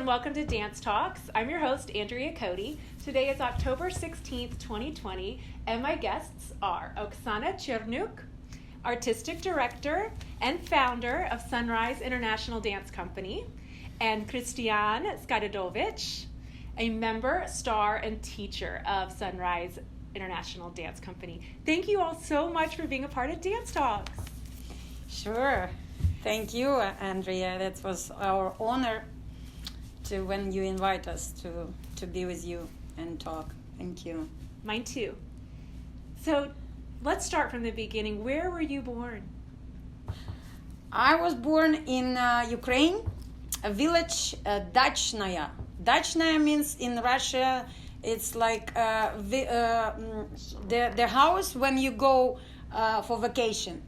and welcome to Dance Talks. I'm your host, Andrea Cody. Today is October 16th, 2020, and my guests are Oksana Chernyuk, Artistic Director and founder of Sunrise International Dance Company, and Kristian Skydanovych, a member, star, and teacher of Sunrise International Dance Company. Thank you all so much for being a part of Dance Talks. Sure. Thank you, Andrea. That was our honor when you invite us to be with you and talk. Thank you. Mine too. So let's start from the beginning. Where were you born? I was born in Ukraine, a village, Dachnaya. Dachnaya means in Russia, it's like the house when you go for vacation.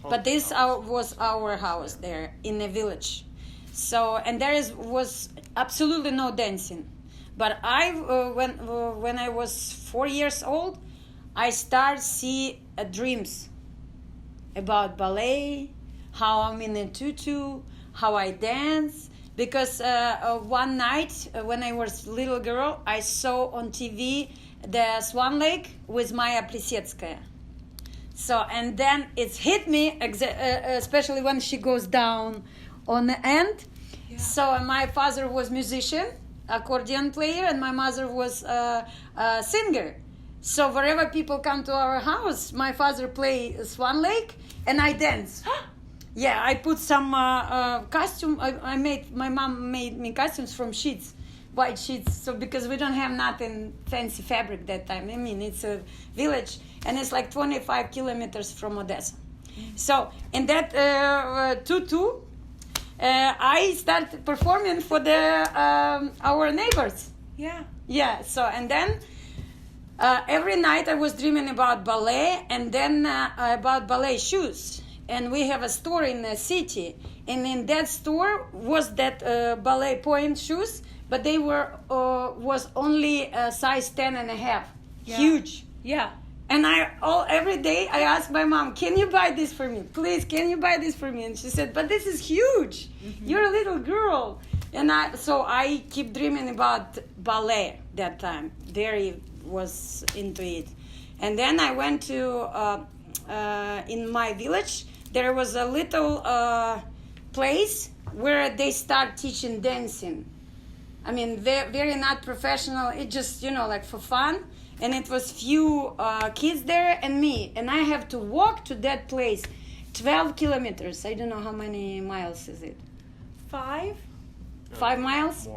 But this was our house there in a village. So, and was absolutely no dancing. But when I was 4 years old, I started see dreams about ballet, how I'm in a tutu, how I dance. Because one night when I was a little girl, I saw on TV the Swan Lake with Maya Plisetskaya. So, and then it hit me, especially when she goes down on the end. Yeah. So my father was musician, accordion player, and my mother was a singer. So wherever people come to our house, my father play Swan Lake, and I dance. Yeah, I put some costume. My mom made me costumes from sheets, white sheets. So because we don't have nothing fancy fabric that time. I mean, it's a village, and it's like 25 kilometers from Odessa. So in that tutu, I started performing for our neighbors. Yeah. Yeah. So and then every night I was dreaming about ballet, and then about ballet shoes. And we have a store in the city, and in that store was that ballet point shoes, but they was only size 10 and a half. Yeah. Huge. Yeah. And every day I asked my mom, can you buy this for me? Please, can you buy this for me? And she said, but this is huge. Mm-hmm. You're a little girl. And so I keep dreaming about ballet that time. Very was into it. And then I went to, in my village, there was a little place where they start teaching dancing. I mean, very not professional. It just, like for fun. And it was few kids there and me. And I have to walk to that place 12 kilometers. I don't know how many miles is it. 5? 5 miles?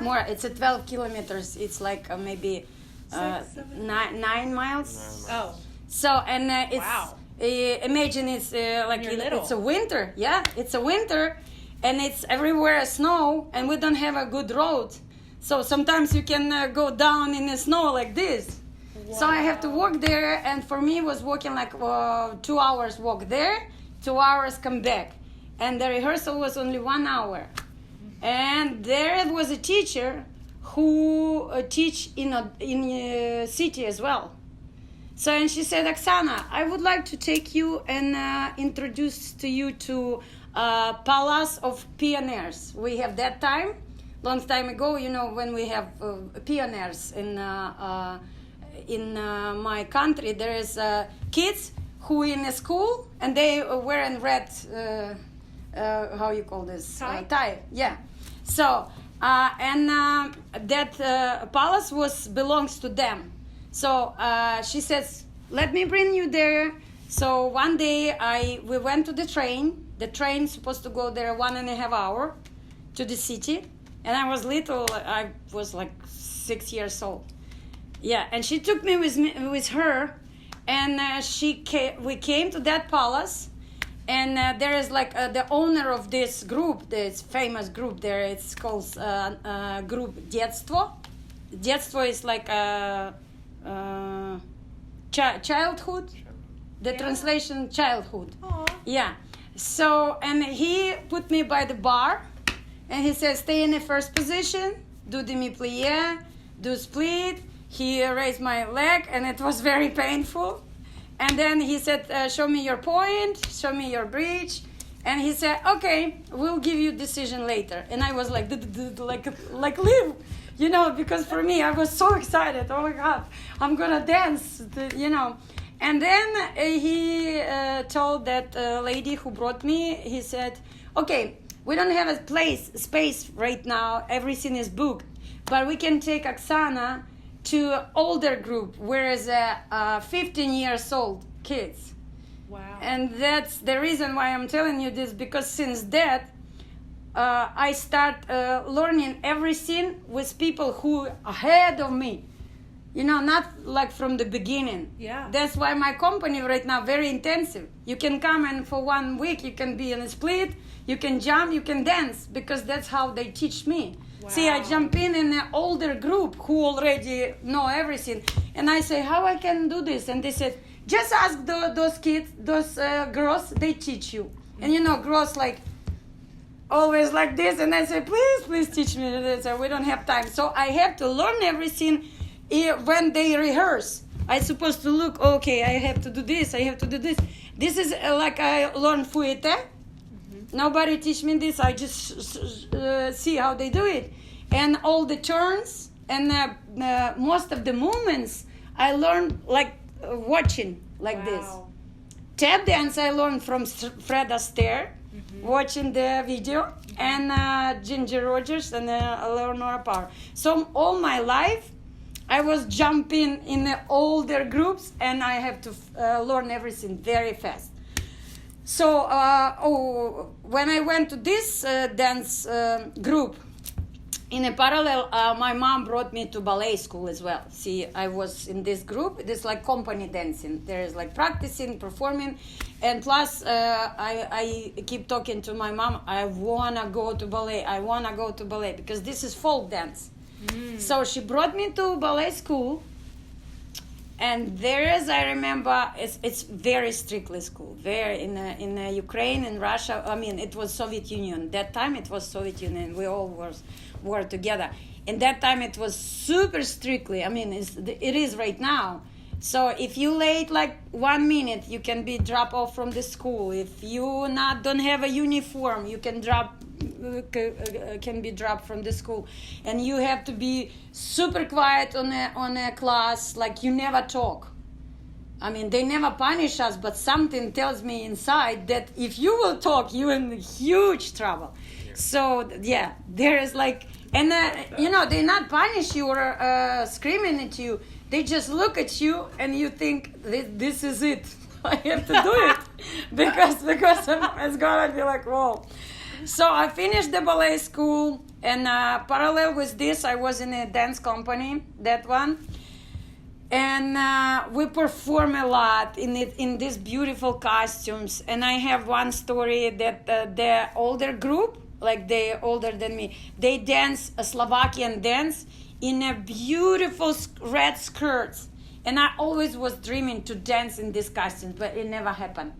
More? It's 12 kilometers. It's like maybe 9 miles. Oh. So, and it's... Wow. Imagine it's it's a winter. Yeah, it's a winter. And it's everywhere snow. And we don't have a good road. So sometimes you can go down in the snow like this. Wow. So I have to walk there, and for me it was walking like 2 hours walk there, 2 hours come back. And the rehearsal was only 1 hour. And there was a teacher who teach in a city as well. So, and she said, Oksana, I would like to take you and introduce to you to Palace of Pioneers. We have that time. Long time ago, when we have pioneers in my country, there is kids who in a school and they wearing red, how you call this? Tie. Yeah. So, and that palace belongs to them. So she says, let me bring you there. So one day we went to the train. The train supposed to go there 1.5 hours to the city. And I was little, I was like 6 years old. Yeah, and she took me with her, and we came to that palace, and there is like the owner of this group, this famous group there. It's called group Детство. Детство is like childhood. The translation childhood. Aww. Yeah. So, and he put me by the bar. And he said, stay in the first position, do demi-plie, do split. He raised my leg, and it was very painful. And then he said, show me your point, show me your bridge. And he said, okay, we'll give you decision later. And I was like, like leave, you know, because for me, I was so excited. Oh my God, I'm gonna dance, you know. And then he told that lady who brought me, he said, okay, we don't have a space right now. Everything is booked, but we can take Oksana to older group, whereas 15 years old kids. Wow. And that's the reason why I'm telling you this, because since that, I start learning everything with people who ahead of me. You know, not like from the beginning. Yeah. That's why my company right now very intensive. You can come and for 1 week you can be in a split, you can jump, you can dance, because that's how they teach me. Wow. See, I jump in an older group who already know everything, and I say, how I can do this? And they said, just ask those kids, those girls, they teach you. And you know, girls like always like this, and I say, please teach me. They say, we don't have time. So I have to learn everything when they rehearse. I supposed to look, okay, I have to do this, I have to do this. This is like I learned fouette. Nobody teach me this. I just see how they do it. And all the turns and most of the movements I learned like watching like this. Tap dance I learned from Fred Astaire, watching the video, and Ginger Rogers and Eleanor Power. So all my life I was jumping in the older groups, and I have to learn everything very fast. So when I went to this dance group, in a parallel, my mom brought me to ballet school as well. See, I was in this group. It is like company dancing. There is like practicing, performing, and plus I keep talking to my mom. I wanna go to ballet. I wanna go to ballet because this is folk dance. So she brought me to ballet school, and there is, I remember, it's very strictly school. Very in Ukraine and Russia. I mean, it was Soviet Union. That time it was Soviet Union. We all were together. In that time it was super strictly. I mean, it is right now. So if you late like 1 minute, you can be dropped off from the school. If you don't have a uniform, you can be dropped from the school, and you have to be super quiet on a class, like you never talk. I mean, they never punish us, but something tells me inside that if you will talk, you're in huge trouble. Yeah. So yeah, there is like, and you know, they not punish you or screaming at you. They just look at you and you think this is it. I have to do it because it's gonna be like, whoa. So I finished the ballet school, and parallel with this, I was in a dance company, that one, and we perform a lot in these beautiful costumes. And I have one story that the older group, like they older than me, they dance a Slovakian dance in a beautiful red skirts, and I always was dreaming to dance in these costumes, but it never happened.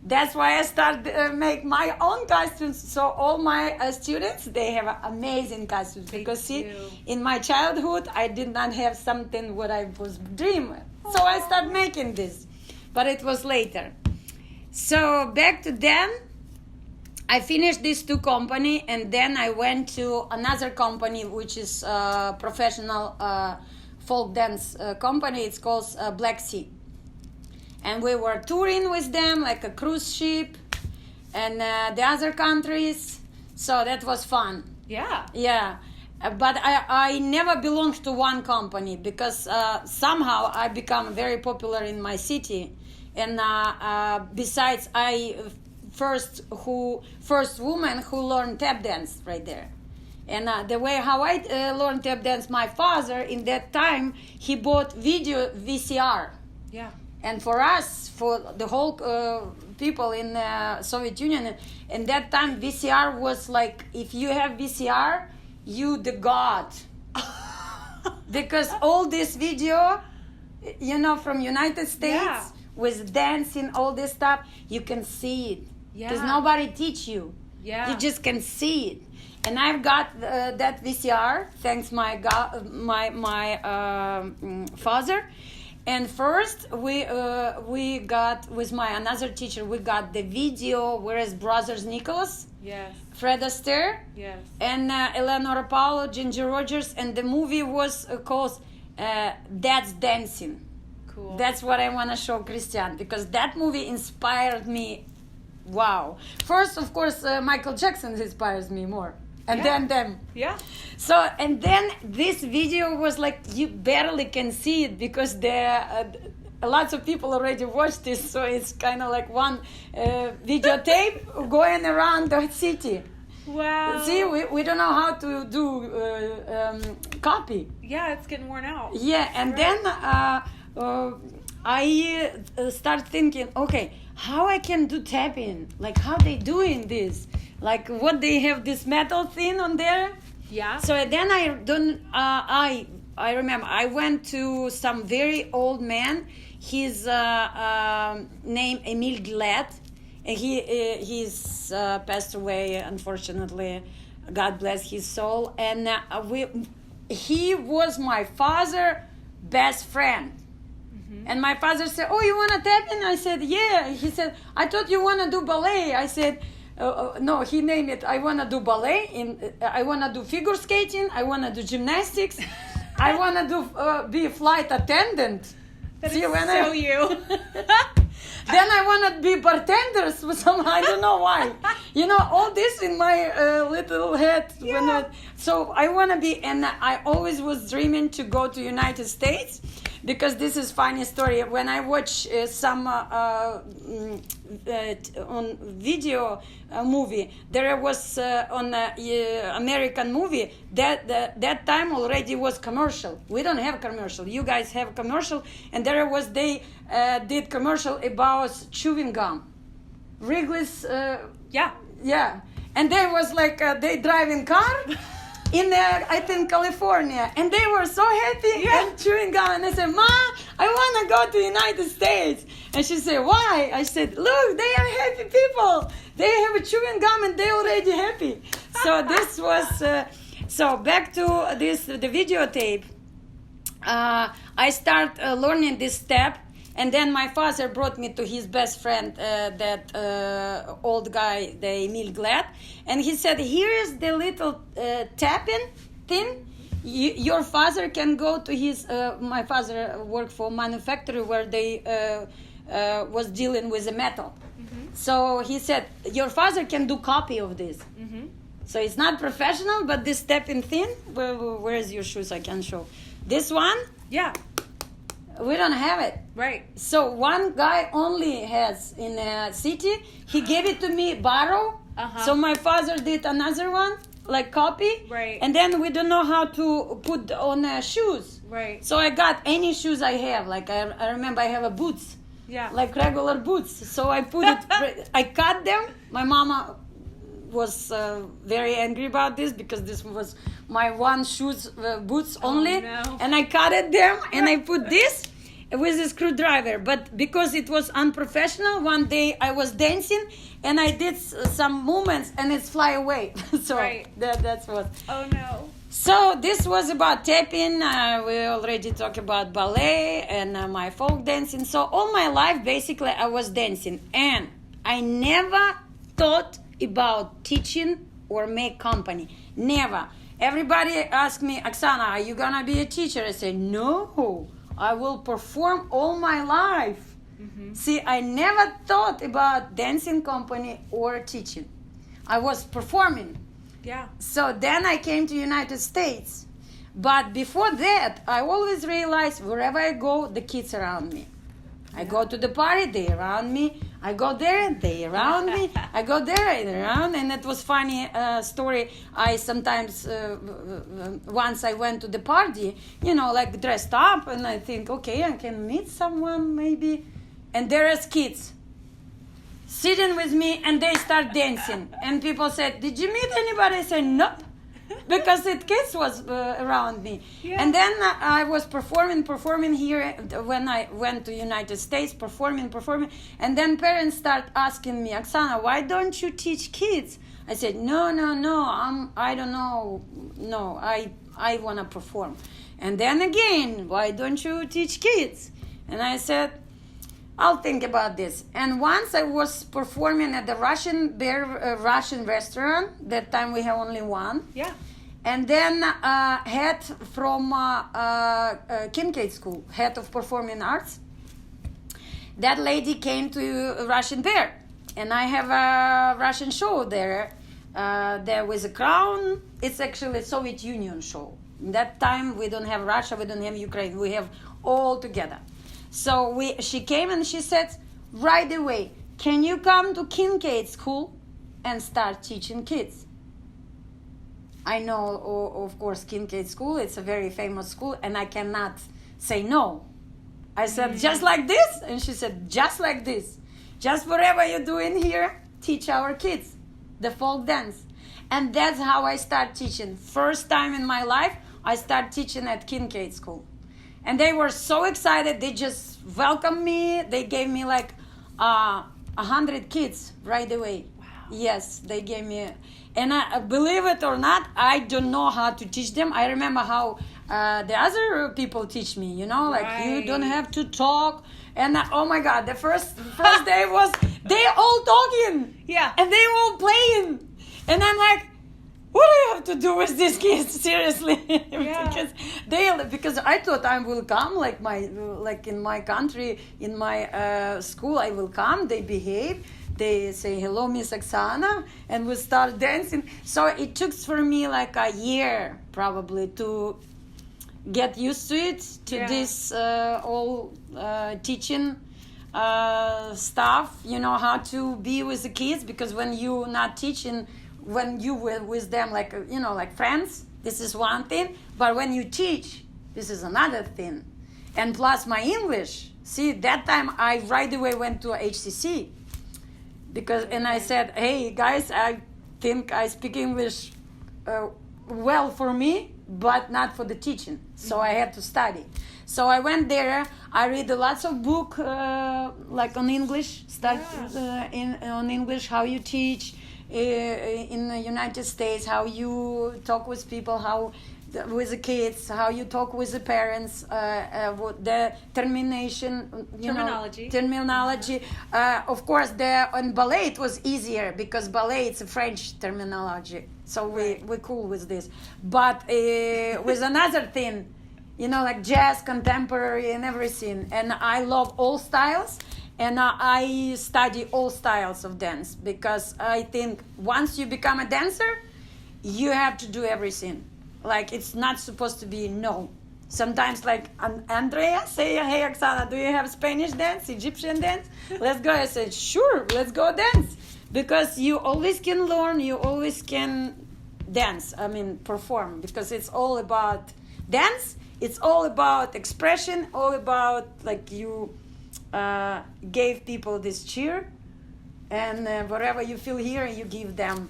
That's why I started make my own costumes. So all my students, they have amazing costumes. Because see, in my childhood, I did not have something what I was dreaming. So I started making this, but it was later. So back to them, I finished these two company, and then I went to another company, which is a professional folk dance company. It's called Black Sea. And we were touring with them like a cruise ship, and the other countries. So that was fun. Yeah. Yeah. But I never belonged to one company, because somehow I become very popular in my city. And besides, I first woman who learned tap dance right there. And the way how I learned tap dance, my father in that time, he bought video VCR. Yeah. And for us, for the whole people in the Soviet Union, in that time, VCR was like, if you have VCR, you the god. Because all this video, you know, from United States, with dancing, all this stuff, you can see it. Because nobody teach you. Yeah. You just can see it. And I've got that VCR, thanks my father. And first we got with my another teacher, we got the video whereas brothers Nicholas, Yes. Fred Astaire, Yes. and Eleanor Paolo, Ginger Rogers, and the movie was called That's Dancing. Cool. That's what I want to show Kristian, because that movie inspired me. Wow. First, of course, Michael Jackson inspires me more. And Yeah. then them. Yeah. So, and then this video was like, you barely can see it because lots of people already watched this. So it's kind of like one videotape going around the city. Wow. See, we don't know how to do copy. Yeah, it's getting worn out. Yeah, and then I start thinking, okay, how I can do tapping? Like how they doing this? Like what they have this metal thing on there? Yeah. So then I remember I went to some very old man. His name Emil Glad, and he's passed away unfortunately. God bless his soul. And he was my father's best friend. And my father said, "Oh, you want to tap in?" I said, "Yeah." He said, "I thought you want to do ballet." I said, "No." He named it. I want to do ballet. I want to do figure skating. I want to do gymnastics. I want to do be a flight attendant. That See, is when so you. Then I want to be bartenders. I don't know why. All this in my little head. Yeah. So I want to be, and I always was dreaming to go to United States. Because this is funny story. When I watch some on video movie, there was on American movie that time already was commercial. We don't have commercial. You guys have commercial, and there was they did commercial about chewing gum, Wrigley's. Yeah, and there was like they driving car. In I think California, and they were so happy and chewing gum. And I said, "Ma, I want to go to United States." And she said, "Why?" I said, "Look, they are happy people. They have a chewing gum and they're already happy." So this was so back to the videotape. I start learning this step. And then my father brought me to his best friend, that old guy, the Emil Glad. And he said, "Here is the little tapping thing. Your father can go to his..." My father worked for a manufacturer where they was dealing with the metal. Mm-hmm. So he said, "Your father can do copy of this." Mm-hmm. So it's not professional, but this tapping thing, where is your shoes? I can show. This one? Yeah. We don't have it. Right. So one guy only has in a city. He gave it to me, borrow. Uh-huh. So my father did another one, like copy. Right. And then we don't know how to put on shoes. Right. So I got any shoes I have. Like I remember I have a boots. Yeah. Like regular boots. So I put it, I cut them. My mama was very angry about this because this was my one shoes boots only. No. And I cut them and I put this with a screwdriver. But because it was unprofessional, one day I was dancing and I did some movements and it's fly away. So right. That's what. Oh no. So this was about tapping. We already talked about ballet and my folk dancing. So all my life basically I was dancing, and I never thought about teaching or make company. Never. Everybody asked me, "Oksana, are you gonna be a teacher?" I said, "No, I will perform all my life." Mm-hmm. See, I never thought about dancing company or teaching. I was performing. Yeah. So then I came to United States. But before that, I always realized wherever I go, the kids around me. I go to the party, they around me. I go there, they around me. I go there, they around. And it was funny story. I sometimes, once I went to the party, like dressed up. And I think, okay, I can meet someone maybe. And there is kids sitting with me and they start dancing. And people said, "Did you meet anybody?" I said, "Nope." Because it kids was around me. Yeah. And then I was performing here when I went to United States, performing. And then parents start asking me, "Oksana, why don't you teach kids?" I said, no, I don't know. No, I want to perform. And then again, "Why don't you teach kids?" And I said, I'll think about this. And once I was performing at the Russian restaurant. That time we have only one. Yeah. And then head from Kincaid School, head of performing arts. That lady came to Russian Bear, and I have a Russian show there. There was a crown. It's actually a Soviet Union show. In that time, we don't have Russia, we don't have Ukraine. We have all together. So she came and she said, right away, can you come to Kincaid School and start teaching kids? I know, of course, Kincaid School. It's a very famous school, and I cannot say no. I said, just like this? And she said, just like this. Just whatever you're doing here, teach our kids the folk dance. And that's how I start teaching. First time in my life, I start teaching at Kincaid School. And they were so excited. They just welcomed me. They gave me like 100 kids right away. Wow. Yes, they gave me. And I, believe it or not, I don't know how to teach them. I remember how the other people teach me, you know, like you don't have to talk. And oh my God, the first day was they all talking. Yeah. And they all playing. And I'm like, what do you have to do with these kids? Seriously. Yeah. because I thought I will come like in my country, in my school, I will come, they behave. They say, hello, Miss Oksana, and we start dancing. So it took for me like a year probably to get used to it, to this all teaching stuff, you know, how to be with the kids. Because when you're not teaching, when you were with them like, you know, like friends, this is one thing. But when you teach, this is another thing. And plus my English. See, that time I right away went to HCC. And I said, hey guys, I think I speak English well for me, but not for the teaching. So I had to study. So I went there. I read lots of book like on English, on English, how you teach in the United States, how you talk with people, how with the kids, how you talk with the parents, the terminology. Of course, on ballet it was easier because ballet it's a French terminology, so we're cool with this. But with another thing, you know, like jazz, contemporary, and everything. And I love all styles, and I study all styles of dance because I think once you become a dancer, you have to do everything. Like, it's not supposed to be no. Sometimes, like, Andrea say, hey, Oksana, do you have Spanish dance, Egyptian dance? Let's go. I said, sure, let's go dance. Because you always can learn, you always can dance, perform. Because it's all about dance. It's all about expression, all about, like, you gave people this cheer. And whatever you feel here, you give them.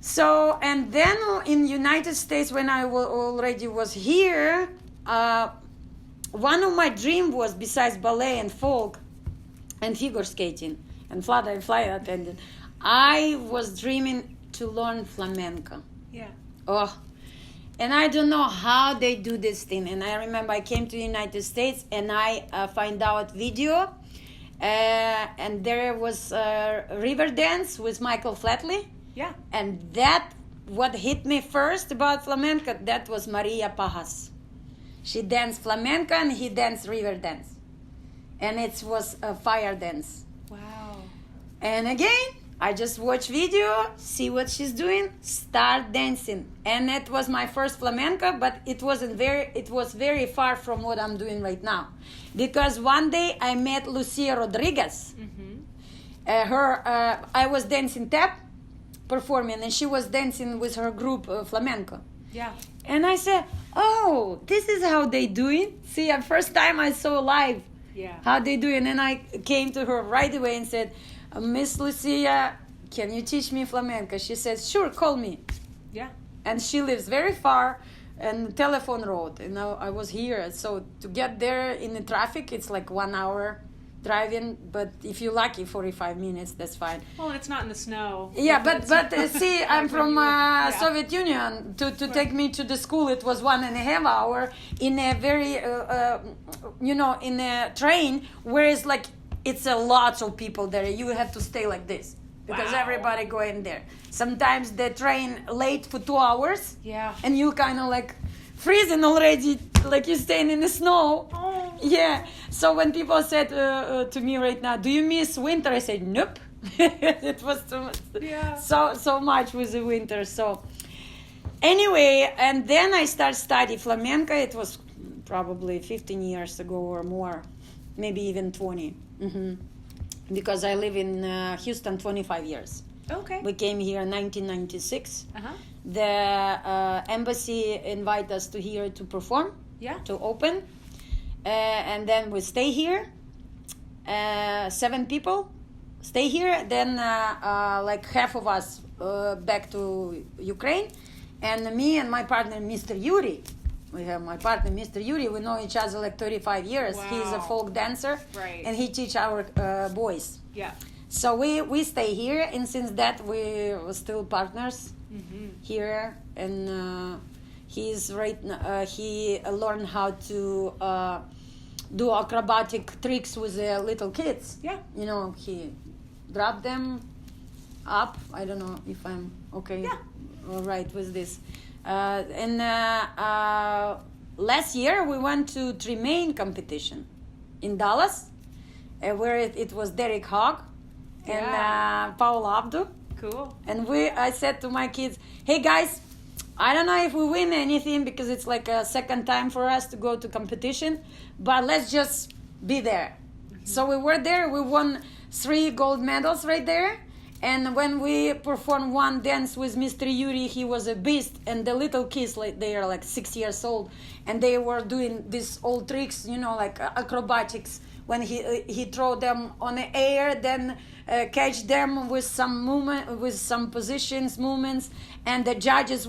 So, and then in United States, when I already was here, one of my dreams was, besides ballet and folk and figure skating and fly attendant, I was dreaming to learn flamenco. Yeah. Oh, and I don't know how they do this thing. And I remember I came to the United States and I find out video, and there was river dance with Michael Flatley. Yeah. And that, what hit me first about flamenco, that was Maria Pajas. She danced flamenco and he danced river dance. And it was a fire dance. Wow. And again, I just watch video, see what she's doing, start dancing. And it was my first flamenco, but it was very far from what I'm doing right now. Because one day I met Lucia Rodriguez. Mm-hmm. I was dancing tap, performing, and she was dancing with her group flamenco. Yeah. And I said, oh, this is how they do it. See, first time I saw live how they do it. And I came to her right away and said, Miss Lucia, can you teach me flamenco? She said, sure, call me. Yeah. And she lives very far and telephone road. You know, I was here, so to get there in the traffic, it's like 1 hour driving, but if you're lucky, 45 minutes, that's fine. Well, it's not in the snow. Yeah, but see, I'm from Soviet Union. To Right. take me to the school, it was 1.5 hour in a very, in a train, whereas like it's a lot of people there. You have to stay like this because Wow. everybody going there. Sometimes the train late for 2 hours, Yeah. and you kind of like freezing already, like you're staying in the snow. Oh. Yeah. So when people said to me right now, "Do you miss winter?" I said, "Nope." It was too much. Yeah. So much with the winter. So anyway, and then I started study flamenco. It was probably 15 years ago or more, maybe even 20. Because I live in Houston 25 years. Okay. We came here in 1996. Uh-huh. The embassy invited us to here to perform, Yeah. to open, and then we stay here. 7 people stay here. Then like half of us back to Ukraine, and me and my partner, Mr. Yuri. We have my partner, Mr. Yuri. We know each other like 35 years. Wow. He's a folk dancer, Right. and he teach our boys. Yeah. So we stay here, and since that we were still partners here. And he's he learned how to do acrobatic tricks with the little kids. Yeah. You know, he dropped them up. I don't know if I'm okay. Yeah. All right with this. And last year we went to Tremaine competition in Dallas, where it was Derek Hogg and Yeah. Paul Abdu. Cool. And I said to my kids, "Hey guys, I don't know if we win anything because it's like a second time for us to go to competition, but let's just be there." So we were there. We won 3 gold medals right there. And when we performed one dance with Mr. Yuri, he was a beast. And the little kids, like they are like 6 years old, and they were doing these old tricks, you know, like acrobatics. When he throw them on the air, then catch them with some movement, with some movements. And the judges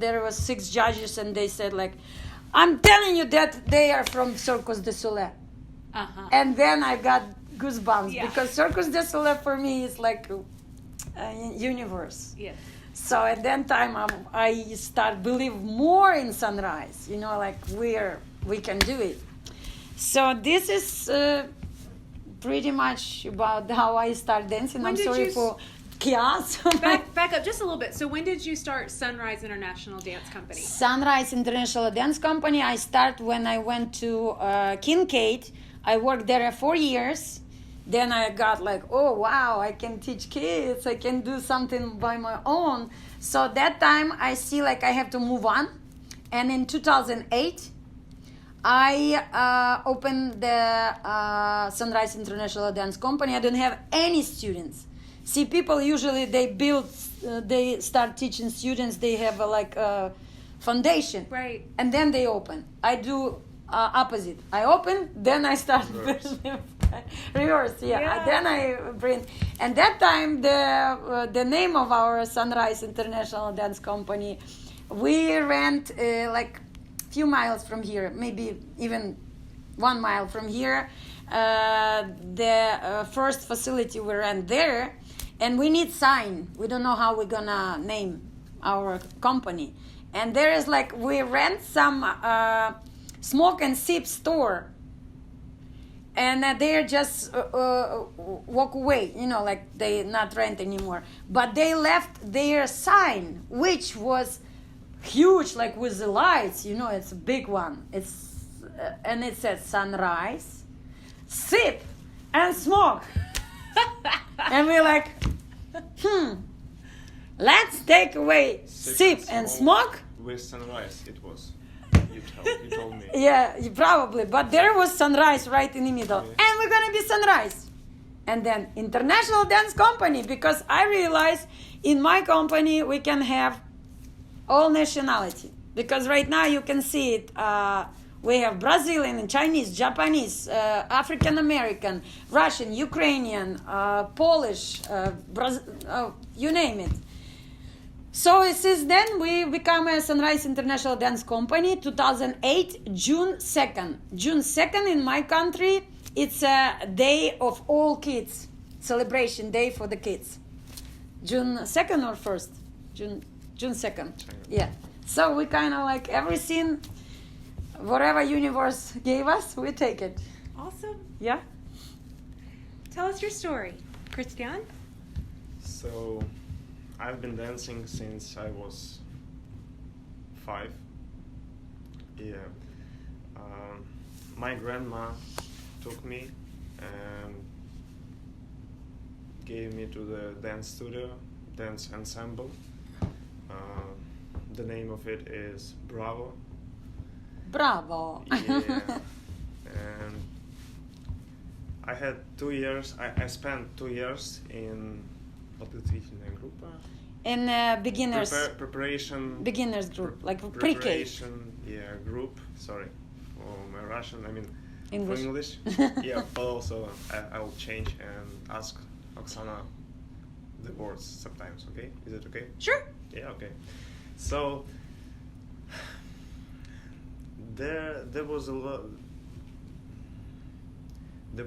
there was 6 judges, and they said like, "I'm telling you that they are from Circus du Soleil." Uh-huh. And then I got goosebumps Yeah. because Circus du Soleil for me is like a universe. Yes. So at that time I start believe more in sunrise. You know, like we can do it. So this is pretty much about how I start dancing. When I'm did sorry you for chaos. Back up just a little bit. So when did you start Sunrise International Dance Company? Sunrise International Dance Company. I start when I went to Kincaid. I worked there 4 years. Then I got like, oh wow, I can teach kids. I can do something by my own. So that time I see like I have to move on. And in 2008, I opened the Sunrise International Dance Company. I don't have any students. See, people usually they start teaching students. They have like a foundation, Right. and then they open. I do opposite. I open, then I start reverse. Yeah. Then I bring. And that time the name of our Sunrise International Dance Company, we rent like few miles from here, maybe even 1 mile from here. The first facility we rent there, and we need sign. We don't know how we're gonna name our company. And there is like we rent some smoke and sip store, and they're just walk away, you know, like they not rent anymore. But they left their sign, which was huge, like with the lights, you know, it's a big one. It's and it says sunrise, sip, and smoke. And we're like, let's take away sip and smoke. With sunrise, it was. You told me. Yeah, probably. But there was sunrise right in the middle. Yeah. And we're going to be sunrise. And then International Dance Company, because I realized in my company we can have all nationality. Because right now you can see it. We have Brazilian, Chinese, Japanese, African American, Russian, Ukrainian, Polish, you name it. So since then we become a Sunrise International Dance Company, 2008, June 2nd. June 2nd in my country, it's a day of all kids, celebration day for the kids. June 2nd or 1st? June 2nd. Second. Yeah. So we kind of like everything, whatever universe gave us, we take it. Awesome. Yeah. Tell us your story, Kristian. So, I've been dancing since I was 5. Yeah. My grandma took me and gave me to the dance studio, dance ensemble. The name of it is Bravo. Bravo. Yeah. And I had 2 years. I spent 2 years in группа. In beginners Preparation. beginners group, like pre-K. Preparation, yeah, group. Sorry, for my Russian. I mean, English. for English. Yeah, but also I'll change and ask Oksana the words sometimes. Okay, is it okay? Sure. Yeah, okay. So there was a lot. There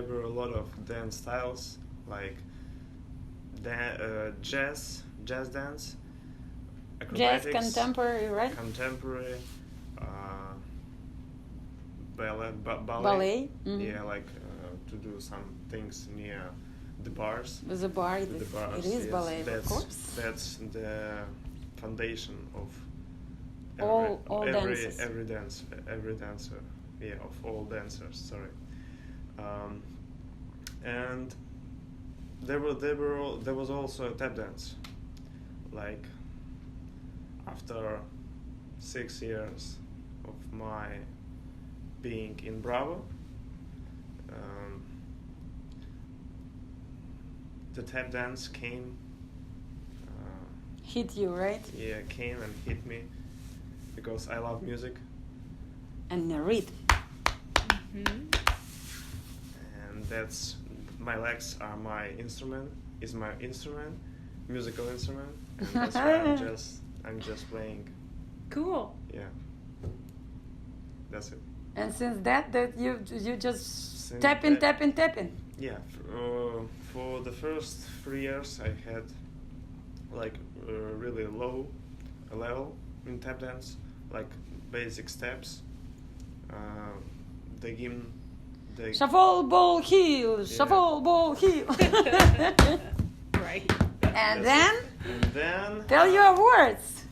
were a lot of dance styles like jazz dance, Jazz, acrobatics, contemporary, right? contemporary, ballet. Ballet. Mhm. Yeah, like to do some things near the bars. With the bar, The bars, it is yes. ballet, That's, of course. That's the foundation of All dances. every dancer, yeah, of all dancers. Sorry, and there was also a tap dance, like after 6 years of my being in Bravo. The tap dance came. Hit you, right? Yeah, came and hit me because I love music And the rhythm. Mm-hmm. and that's my legs are my instrument. Is my instrument, musical instrument, and that's why I'm just playing. Cool. Yeah, that's it. And since that you just Since tapping. Yeah, for the first 3 years I had like really low level in tap dance, like basic steps. They give they Shuffle, ball, heel. Shuffle, ball, heel. Right. And that's then it. And then tell your words.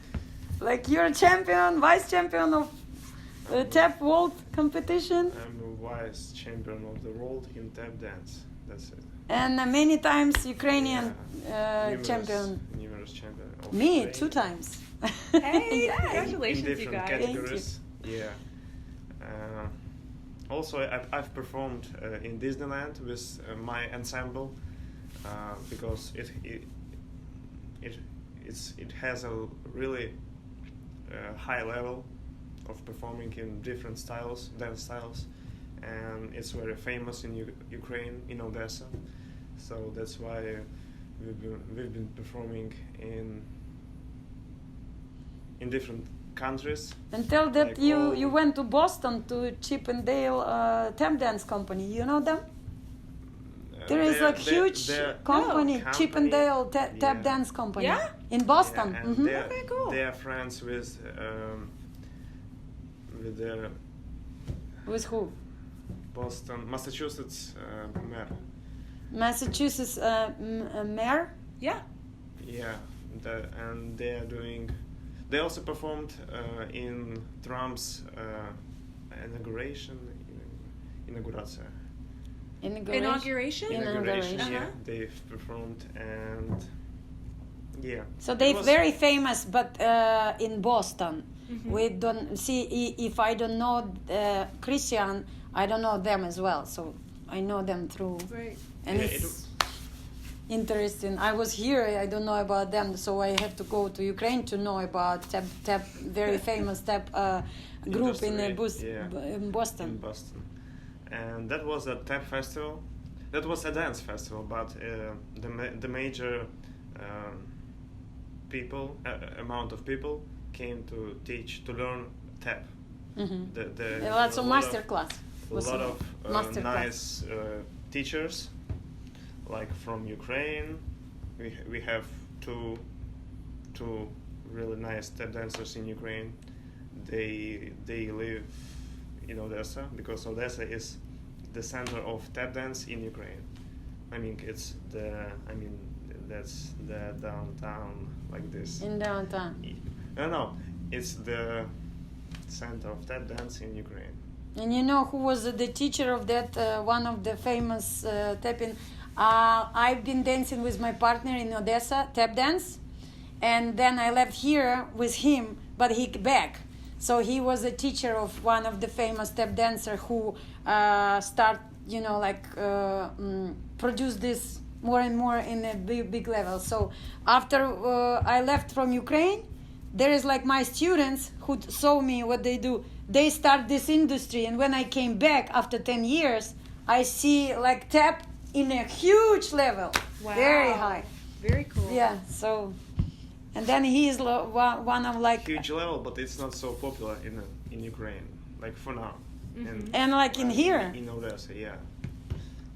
Like you're a champion, vice champion of tap world competition, I'm a vice champion of the world in tap dance. That's it. and many times Ukrainian Numerous- champion. Numerous champion. Of Me Ukraine. 2 times. Hey, Yay. congratulations, in you different guys. categories. Yeah. Also, I've performed in Disneyland with my ensemble because it has a really high level of performing in different styles, dance styles, and it's very famous in Ukraine, in Odessa. So that's why we've been performing in different countries. And tell that Like you all- went to Boston to Chip and Dale tap dance company. You know them? There is like huge company, No. Chip and Dale tap Yeah. dance company. Yeah? In Boston. Yeah, and Mhm. Okay, cool. they are friends with the With who? Massachusetts mayor. Massachusetts mayor. Yeah. Yeah, and they are doing. They also performed in Trump's inauguration. Inauguration. Inauguration? Inauguration. Uh-huh. Yeah, they've performed and yeah. So it they're was- very famous, but in Boston. Mhm. We don't see if I don't know Kristian, I don't know them as well. So I know them through, Right. and Yeah, it's interesting. I was here. I don't know about them, so I have to go to Ukraine to know about tap very famous tap group in Industry, yeah. in Boston. in Boston, and that was a tap festival. That was a dance festival, but the major amount of people came to learn tap. Mhm. The Lots of a lot master class. a Was lot a of master class. nice teachers, like from Ukraine. We have two really nice tap dancers in Ukraine. They live in Odessa because Odessa is the center of tap dance in Ukraine. I mean, that's the downtown like this. In downtown. No, it's the center of tap dance in Ukraine. And you know who was the teacher of that, one of the famous tapping? I've been dancing with my partner in Odessa, tap dance. And then I left here with him, but he back. So he was a teacher of one of the famous tap dancer who produce this more and more in a big level. So after I left from Ukraine, there is like my students who saw me what they do. They start this industry, and when I came back after 10 years, I see like tap in a huge level, Wow. very high. Very cool. Yeah. So, and then he is one of like Huge level, but it's not so popular in Ukraine, like for now. and like in here. In Odessa, yeah.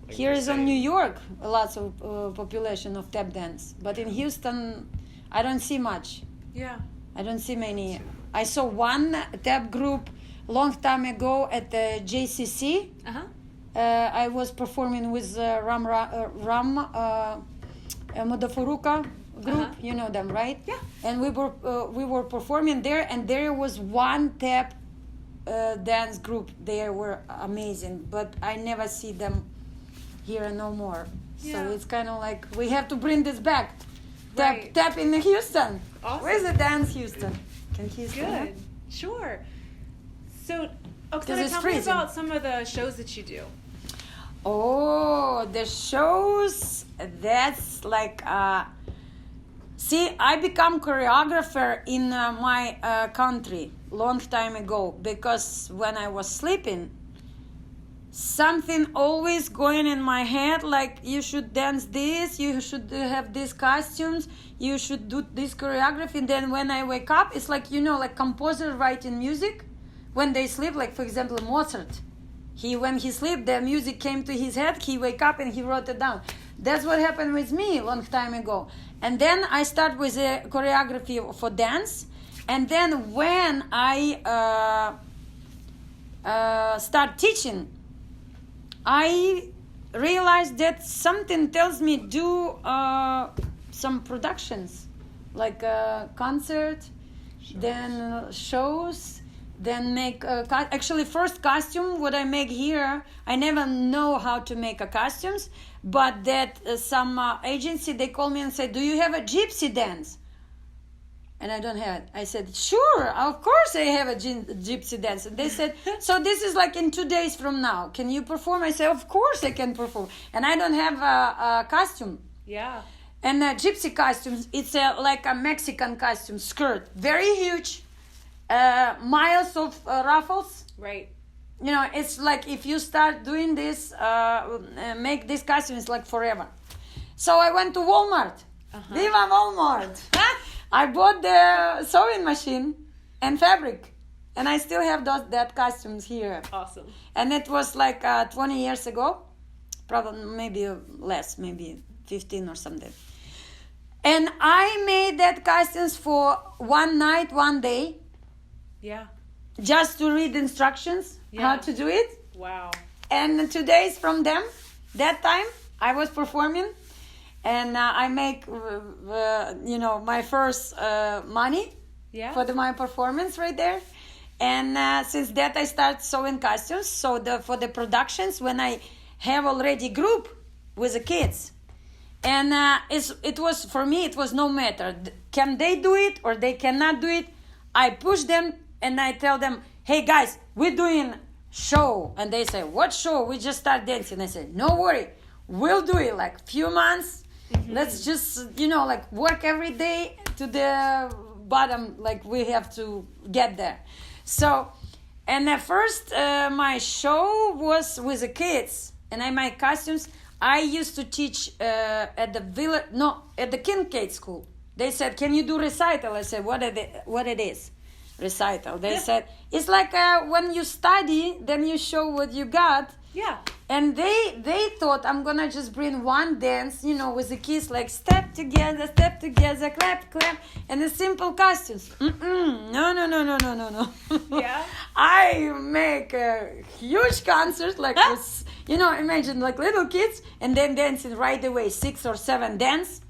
Like Here the is on same. New York, lots of population of tap dance, but in Houston, I don't see much. Yeah. I don't see many. I saw one tap group long time ago at the JCC. Uh-huh. I was performing with Ram Modafuruka group. Uh-huh. You know them, right? Yeah. And we were performing there, and there was one tap dance group. They were amazing, but I never see them here no more. Yeah. So it's kind of like we have to bring this back. Right. Tap in Houston. Awesome. Where's the dance, Houston? Can Houston? Good. Sure. So, Because Oksana, it's tell me freezing. about some of the shows that you do. Oh, the shows. That's like. See, I become choreographer in my country long time ago because when I was sleeping, something always going in my head like you should dance this, you should have these costumes, you should do this choreography. And then when I wake up, it's like, like composer writing music when they sleep. Like for example, Mozart, when he sleep, the music came to his head, he wake up and he wrote it down. That's what happened with me a long time ago. And then I start with a choreography for dance. And then when I start teaching, I realized that something tells me do some productions, like a concert, then shows, then make actually first costume. What I make here, I never know how to make a costumes, but that some agency they call me and say, "Do you have a gypsy dance?" And I don't have it. I said, sure, of course I have a gypsy dance. And they said, so this is like in 2 days from now. Can you perform? I said, of course I can perform. And I don't have a costume. Yeah. And gypsy costumes, it's like a Mexican costume, skirt. Very huge, miles of ruffles. Right. It's like if you start doing this, make this costume, it's like forever. So I went to Walmart. Uh-huh. Viva Walmart! I bought the sewing machine and fabric, and I still have that costumes here. Awesome. And it was like 20 years ago, probably maybe less, maybe 15 or something. And I made that costumes for one night, one day, Yeah. just to read instructions how to do it. Wow. And 2 days from them, that time I was performing. And I make, my first money for my performance right there. And since that, I start sewing costumes. So for the productions, when I have already group with the kids, and it was for me, it was no matter. Can they do it or they cannot do it? I push them and I tell them, hey guys, we're doing show. And they say, what show? We just start dancing. I say, no worry, we'll do it like few months. Mm-hmm. Let's just, like work every day to the bottom, like we have to get there. So, and at first my show was with the kids and I made costumes. I used to teach at the Kincaid school. They said, can you do recital? I said, what it is? recital. They said it's like when you study, then you show what you got. Yeah. And they thought I'm gonna just bring one dance, with the kids, like step together, clap, clap, and the simple costumes. No. Yeah. I make a huge concert, like with, imagine like little kids, and then dancing right away, 6 or 7 dance,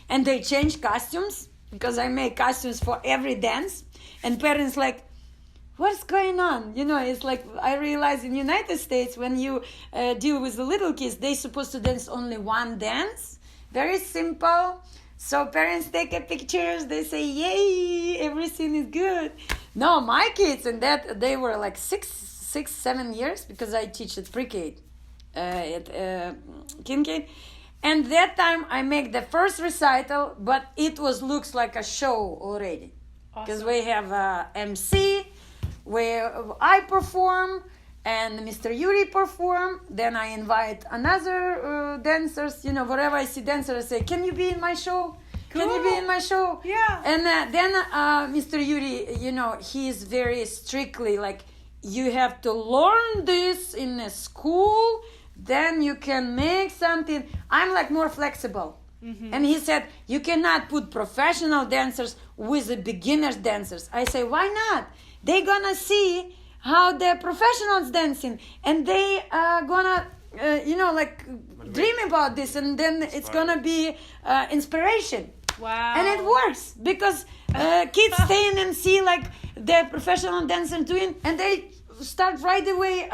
and they change costumes because I make costumes for every dance, and parents like, what's going on? It's like I realize in United States when you deal with the little kids, they're supposed to dance only one dance, very simple. So parents take a pictures, they say, yay, everything is good. No, my kids, and that they were like 7 years, because I teach at pre-K at Kincaid. And that time I make the first recital, but it looks like a show already. Because we have MC, where I perform and Mr. Yuri perform. Then I invite another dancers. Wherever I see dancers, I say, "Can you be in my show? Cool. Can you be in my show?" Yeah. And then Mr. Yuri, he is very strictly like, you have to learn this in a school. Then you can make something. I'm like more flexible. Mm-hmm. And he said, you cannot put professional dancers with the beginners dancers. I say, why not? They're gonna see how the professionals dancing, and they are gonna, dream about this, and then it's gonna be inspiration. Wow. And it works because kids stay in and see like the professional dancers doing, and they start right away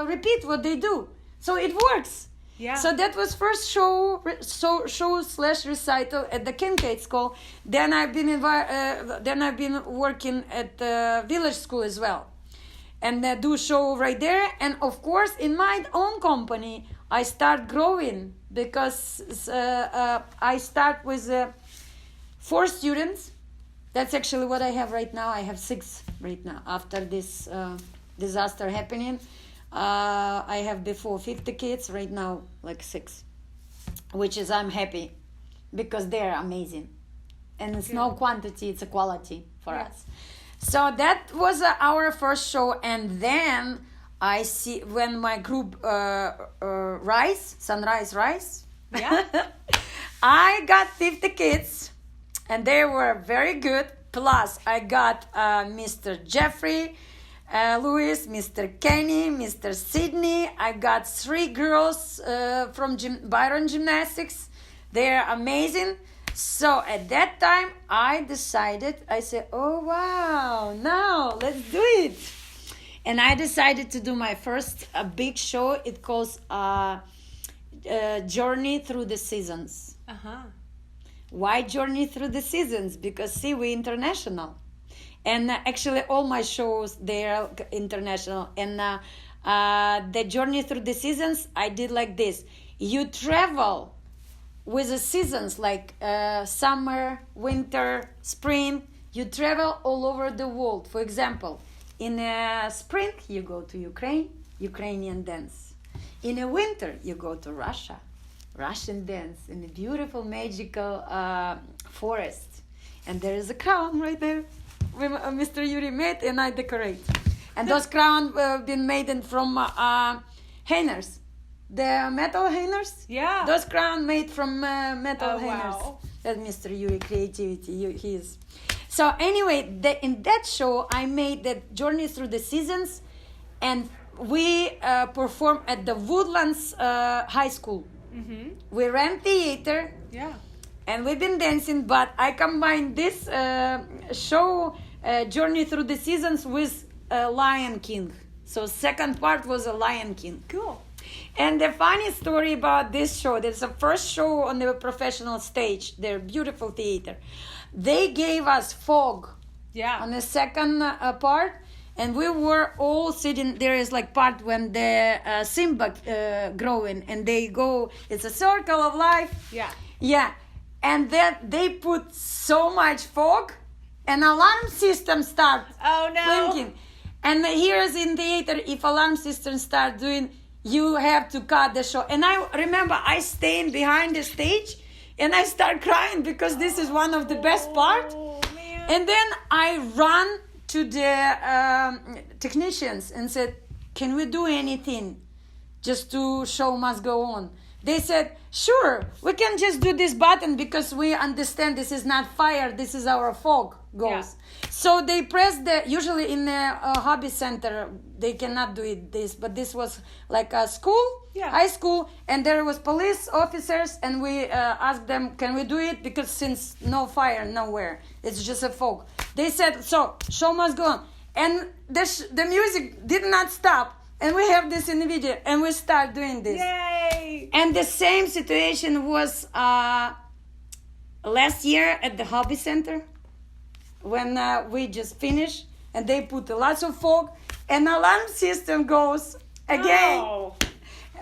repeat what they do. So it works. Yeah. So that was first show/recital at the Kincaid School. Then I've been working at the village school as well, and do show right there. And of course, in my own company, I start growing because I start with 4 students. That's actually what I have right now. I have 6 right now after this disaster happening. I have before 50 kids, right now like 6, which is I'm happy because they're amazing, and it's no quantity, it's a quality for us. So that was our first show, and then I see when my group Sunrise Rise, I got 50 kids, and they were very good. Plus I got Mr. Jeffrey Lewis, Mr. Kenny, Mr. Sydney. I got 3 girls from Byron Gymnastics. They're amazing. So at that time, I said, oh wow, now let's do it. And I decided to do my first big show. It calls Journey Through the Seasons. Why Journey Through the Seasons? Because we're international. And actually, all my shows, they're international. And the Journey Through the Seasons, I did like this. You travel with the seasons, like summer, winter, spring. You travel all over the world. For example, in spring, you go to Ukraine, Ukrainian dance. In a winter, you go to Russia, Russian dance in a beautiful, magical forest. And there is a crown right there. Mr. Yuri made, and I decorate. And those crowns been made from hangers, the metal hangers. Yeah. Those crowns made from metal hangers. Wow. That's Mr. Yuri creativity. He is. So anyway, in that show, I made the Journey Through the Seasons, and we performed at the Woodlands High School. Mm-hmm. We ran theater. Yeah. And we've been dancing, but I combined this show, Journey Through the Seasons, with Lion King. So second part was a Lion King. Cool. And the funny story about this show, there's a first show on the professional stage, their beautiful theater. They gave us fog on the second part, and we were all sitting, there is like part when the Simba growing, and they go, it's a circle of life. Yeah. And then they put so much fog, and alarm system start blinking. And here is in theater, if alarm system start doing, you have to cut the show. And I remember I staying behind the stage, and I start crying because this is one of the best part. Man. And then I run to the technicians and said, can we do anything just to show must go on? They said, sure, we can just do this button because we understand this is not fire, this is our folk goes. Yeah. So they pressed usually in the hobby center, they cannot do it this, but this was like a school, Yeah. high school, and there was police officers, and we asked them, can we do it? Because since no fire, nowhere, it's just a folk. They said, so, show must go on. And the music did not stop. And we have this in the video, and we start doing this. Yay! And the same situation was last year at the hobby center when we just finished, and they put lots of folk, and alarm system goes again. Oh.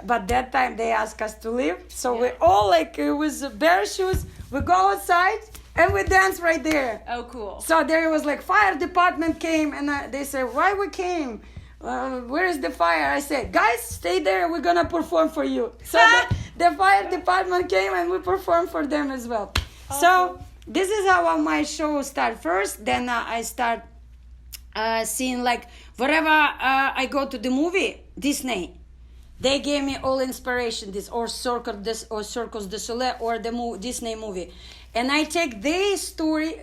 But that time they asked us to leave, so we all like it was bare shoes. We go outside and we dance right there. Oh, cool. So there was like fire department came, and they said, why we came? Where is the fire? I said, guys, stay there. We're gonna perform for you. So the fire department came and we performed for them as well. Awesome. So this is how my show start first. Then I start seeing like wherever I go to the movie, Disney, they gave me all inspiration. This or Circus du Soleil or the Disney movie, and I take their story,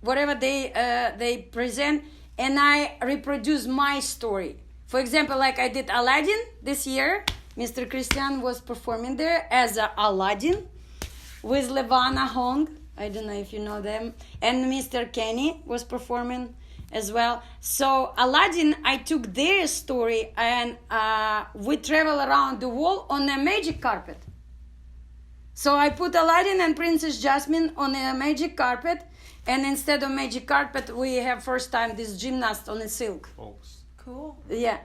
whatever they present, and I reproduce my story. For example, like I did Aladdin this year. Mr. Kristian was performing there as Aladdin with Levana Hong. I don't know if you know them. And Mr. Kenny was performing as well. So Aladdin, I took their story and we travel around the world on a magic carpet. So I put Aladdin and Princess Jasmine on a magic carpet. And instead of magic carpet, we have first time this gymnast on a silk. Folks. Cool. Yeah,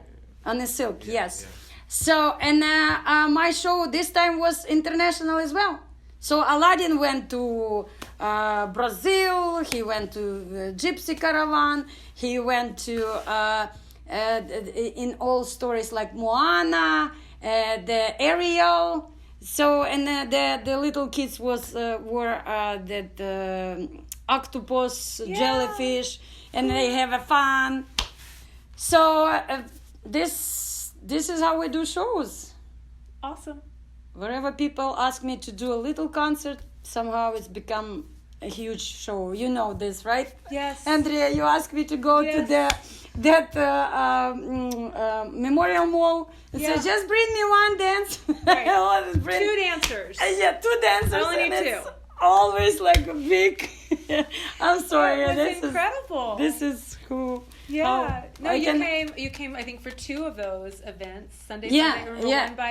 on a silk, yes. Yeah. So, and my show this time was international as well. So Aladdin went to Brazil, he went to Gypsy Caravan, he went to, in all stories like Moana, the Ariel. So, and the little kids were the octopus, jellyfish, and they have a fun. So this is how we do shows. Awesome. Wherever people ask me to do a little concert, somehow it's become a huge show. You know this, right? Yes. Andrea, you asked me to go to that Memorial Mall. And Yeah. so just bring me one dance. Right. Always bring- 2 dancers. Yeah, 2 dancers. I only and need it's 2. Always like a big. I'm sorry. That was this incredible. This is who. Yeah. No, I you can- came I think for 2 of those events. Sunday, Yeah, yeah. one by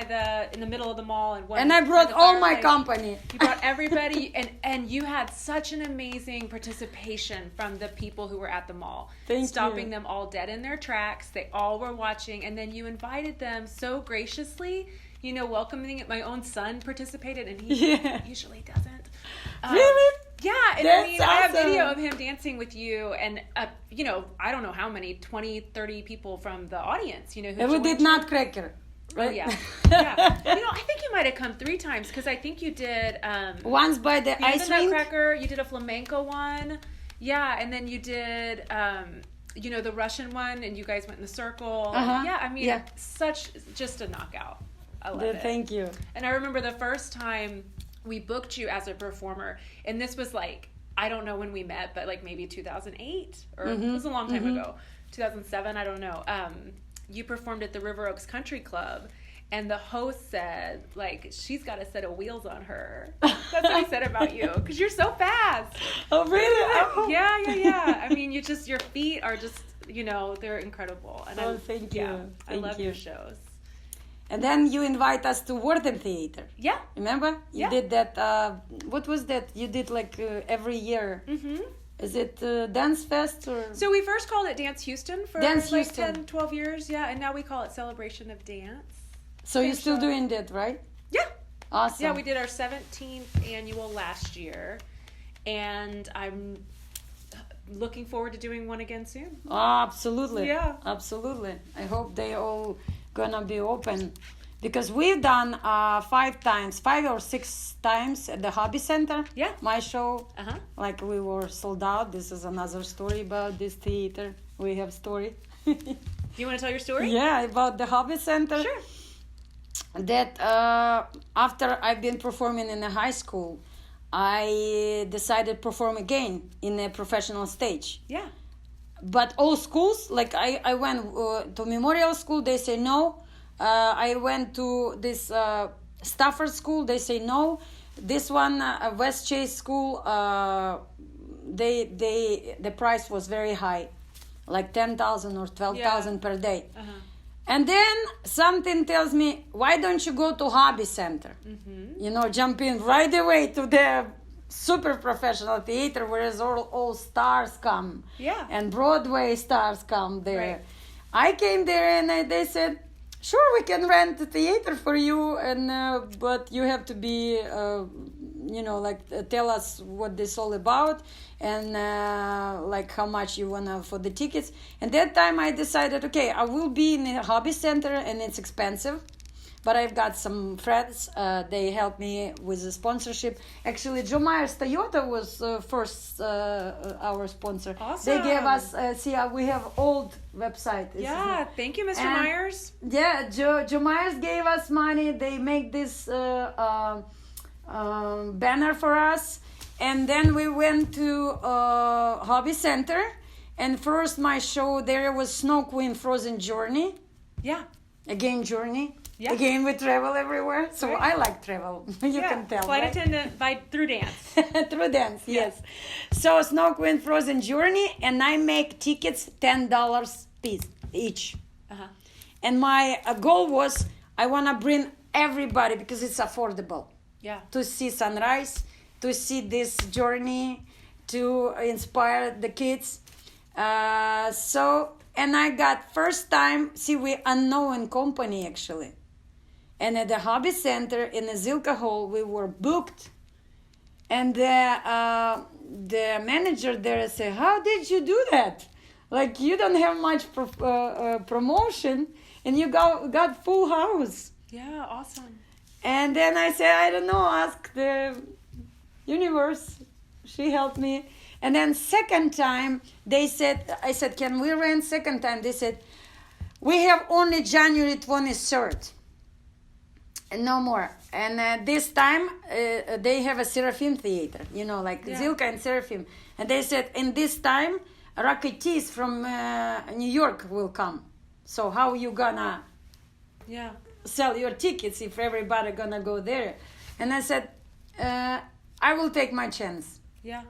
in the middle of the mall and one And I by brought the all my fireplace. company. You brought everybody and you had such an amazing participation from the people who were at the mall. Thank stopping you. them all dead in their tracks. They all were watching, and then you invited them so graciously, welcoming it. My own son participated, and he Yeah. usually doesn't. Really? Yeah, and That's I have awesome. video of him dancing with you, and I don't know how many, 20, 30 people from the audience, who And we joined did you. Nutcracker. Oh Right? yeah, yeah. I think you might have come 3 times because I think you did. Once by the You did ice the rink. Nutcracker. You did a flamenco one. Yeah, and then you did. The Russian one, and you guys went in the circle. Uh-huh. Yeah, I mean, Yeah. just a knockout. I love it. Thank you. And I remember the first time we booked you as a performer, and this was like, I don't know when we met, but like maybe 2008, or it was a long time ago, 2007, I don't know. You performed at the River Oaks Country Club, and the host said, like, she's got a set of wheels on her. That's what he said about you, because you're so fast. Oh, really? Oh. Yeah. I mean, your feet are just, they're incredible. And Oh, thank you. Yeah, I Thank love you. your shows. And then you invite us to Warden Theater. Yeah. Remember? You Yeah. did that. What was that? You did like every year. Mm-hmm. Is it Dance Fest or? So we first called it Dance Houston for Dance like Houston. 10, 12 years, yeah, and now we call it Celebration of Dance. So you're still show. doing that, right? Yeah. Awesome. Yeah, we did our 17th annual last year, and I'm looking forward to doing one again soon. Oh, absolutely. Yeah. Absolutely. I hope they all gonna be open, because we've done 5 or 6 times at the hobby center. Yeah. My show. Uh-huh. Like we were sold out. This is another story about this theater. We have story. You want to tell your story? Yeah, about the hobby center. Sure. That after I've been performing in the high school, I decided to perform again in a professional stage. Yeah. But all schools, like I went to Memorial School, they say no. I went to this Stafford School, they say no. This one, West Chase School, the price was very high, like 10,000 or 12,000 per day. Uh-huh. And then something tells me, why don't you go to Hobby Center? Mm-hmm. You know, jump in right away to the super professional theater where all stars come. Yeah. And Broadway stars come there. Right. I came there and they said, sure, we can rent the theater for you, and but you have to be, tell us what this all about, and like how much you wanna for the tickets. And that time I decided, okay, I will be in a hobby center, and it's expensive, but I've got some friends. They helped me with the sponsorship. Actually, Joe Myers Toyota was first our sponsor. Awesome. They gave us. We have old website. Yeah. Thank you, Mr. And- Myers. Yeah, Joe Myers gave us money. They make this banner for us, and then we went to Hobby Center. And first, my show there was Snow Queen Frozen Journey. Yeah. Again, journey. Yeah. Again, we travel everywhere. So Right. I like travel. You can tell. Flight right? attendant through dance. Through dance, yes. So Snow Queen Frozen Journey, and I make tickets $10 piece each. Uh-huh. And my goal was I want to bring everybody because it's affordable Yeah. to see sunrise, to see this journey, to inspire the kids. And I got first time, we unknown company actually. And at the hobby center in the Zilka Hall, we were booked. And the manager there said, how did you do that? Like you don't have much promotion and you got full house. Yeah, awesome. And then I said, I don't know, ask the universe. She helped me. And then second time, I said, can we rent second time? They said, we have only January 23rd. And no more. And this time, they have a Seraphim theater, like Zilka and Seraphim. And they said, in this time, Rocketeers from New York will come. So how you gonna sell your tickets if everybody gonna go there? And I said, I will take my chance. Yeah.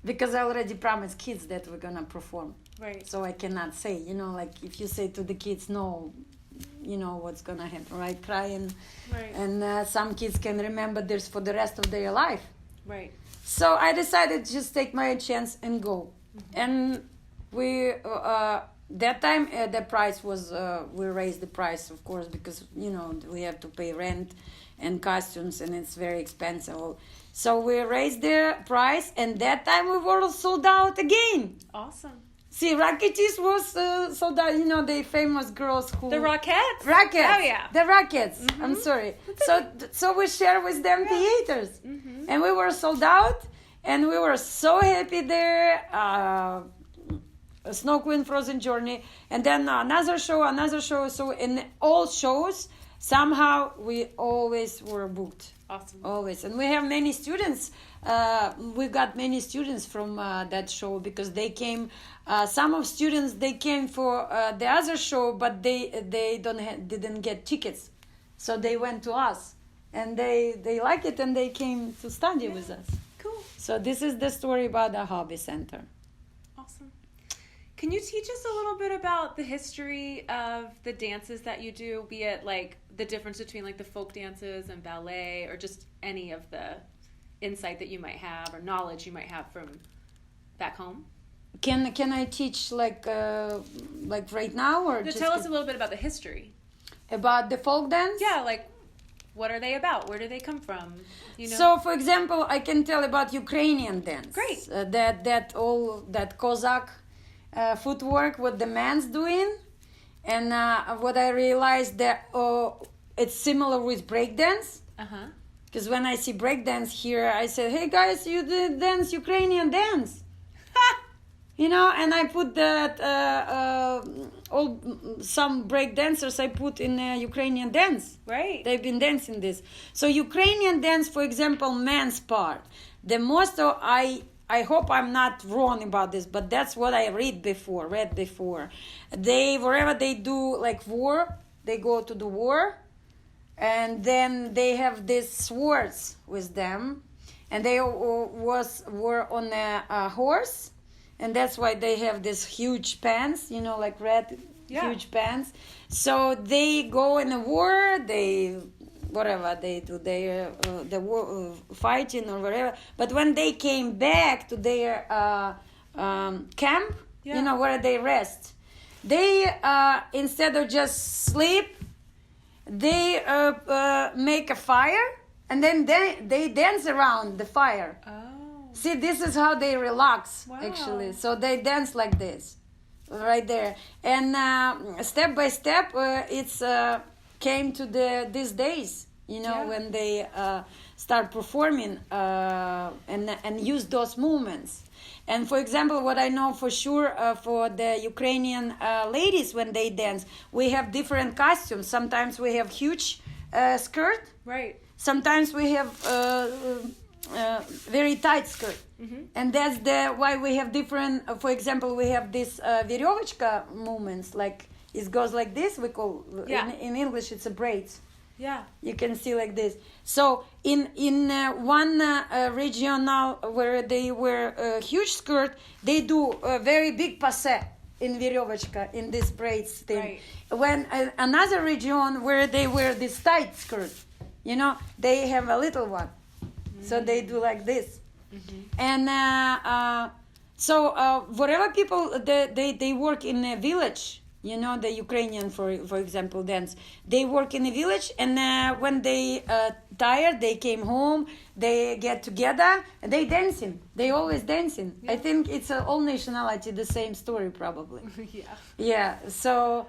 Because I already promised kids that we're gonna perform. Right. So I cannot say, like if you say to the kids, no, you know what's gonna happen, right? Crying. Right. And some kids can remember this for the rest of their life. Right. So I decided to just take my chance and go. Mm-hmm. And we, that time the price was, we raised the price, of course, because, we have to pay rent and costumes and it's very expensive. So we raised the price, and that time we were sold out again. Awesome. See, Rocketeers was sold out. The famous girls who The Rockettes? Rockettes. Oh, yeah. The Rockettes. Mm-hmm. I'm sorry. So we share with them theaters, Mm-hmm. and we were sold out, and we were so happy there. Snow Queen Frozen Journey, and then another show. So in all shows, somehow we always were booked. Awesome. Always. And we have many students. We got many students from that show because they came. Some of students, they came for the other show, but they didn't get tickets. So they went to us. And they like it and they came to study with us. Cool. So this is the story about the hobby center. Awesome. Can you teach us a little bit about the history of the dances that you do, be it like the difference between like the folk dances and ballet, or just any of the insight that you might have or knowledge you might have from back home? Can I teach like right now, or Tell us a little bit about the history. About the folk dance? Yeah, like what are they about? Where do they come from? So, for example, I can tell about Ukrainian dance. Great. That Cossack footwork, what the man's doing, and what I realized that it's similar with breakdance. Uh-huh. Because when I see breakdance here, I say, "Hey guys, you dance Ukrainian dance." You know, and I put that all some break dancers I put in Ukrainian dance. Right. They've been dancing this. So Ukrainian dance, for example, men's part. The most of I hope I'm not wrong about this, but that's what I read before. They wherever they do like war, they go to the war, and then they have these swords with them, and they were on a horse. And that's why they have this huge pants, you know, like red, huge pants. So they go in a war, whatever they do, the war, fighting or whatever. But when they came back to their camp, you know, where they rest, they, instead of just sleep, they make a fire, and then they dance around the fire. Oh. See, this is how they relax, actually. So they dance like this, right there. And step by step, it's came to these days, you know, when they start performing and use those movements. And for example, what I know for sure for the Ukrainian ladies when they dance, we have different costumes. Sometimes we have huge skirt. Right. Sometimes we have very tight skirt, and that's why we have different. For example, we have this веревочка movements, like it goes like this. We call in English it's a braids. Yeah. You can see like this. So in one regional where they wear a huge skirt, they do a very big passe in веревочка, in this braids thing. Right. When another region where they wear this tight skirt, you know, they have a little one. So they do like this. And so whatever people, they work in a village, you know, the Ukrainian, for example, dance. They work in a village, and when they tired, they came home, they get together, and they dancing. They always dancing. Yeah. I think it's all nationality, the same story probably. Yeah. Yeah, so...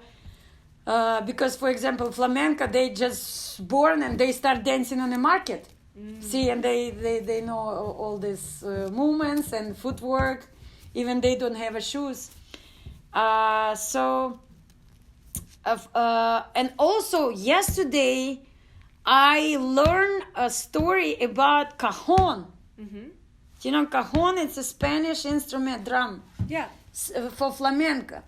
because, for example, flamenco, they just born and they start dancing on the market. See, and they know all these movements and footwork. Even they don't have shoes. And also yesterday, I learned a story about cajon. You know, cajon, it's a Spanish instrument, drum. Yeah. For flamenco.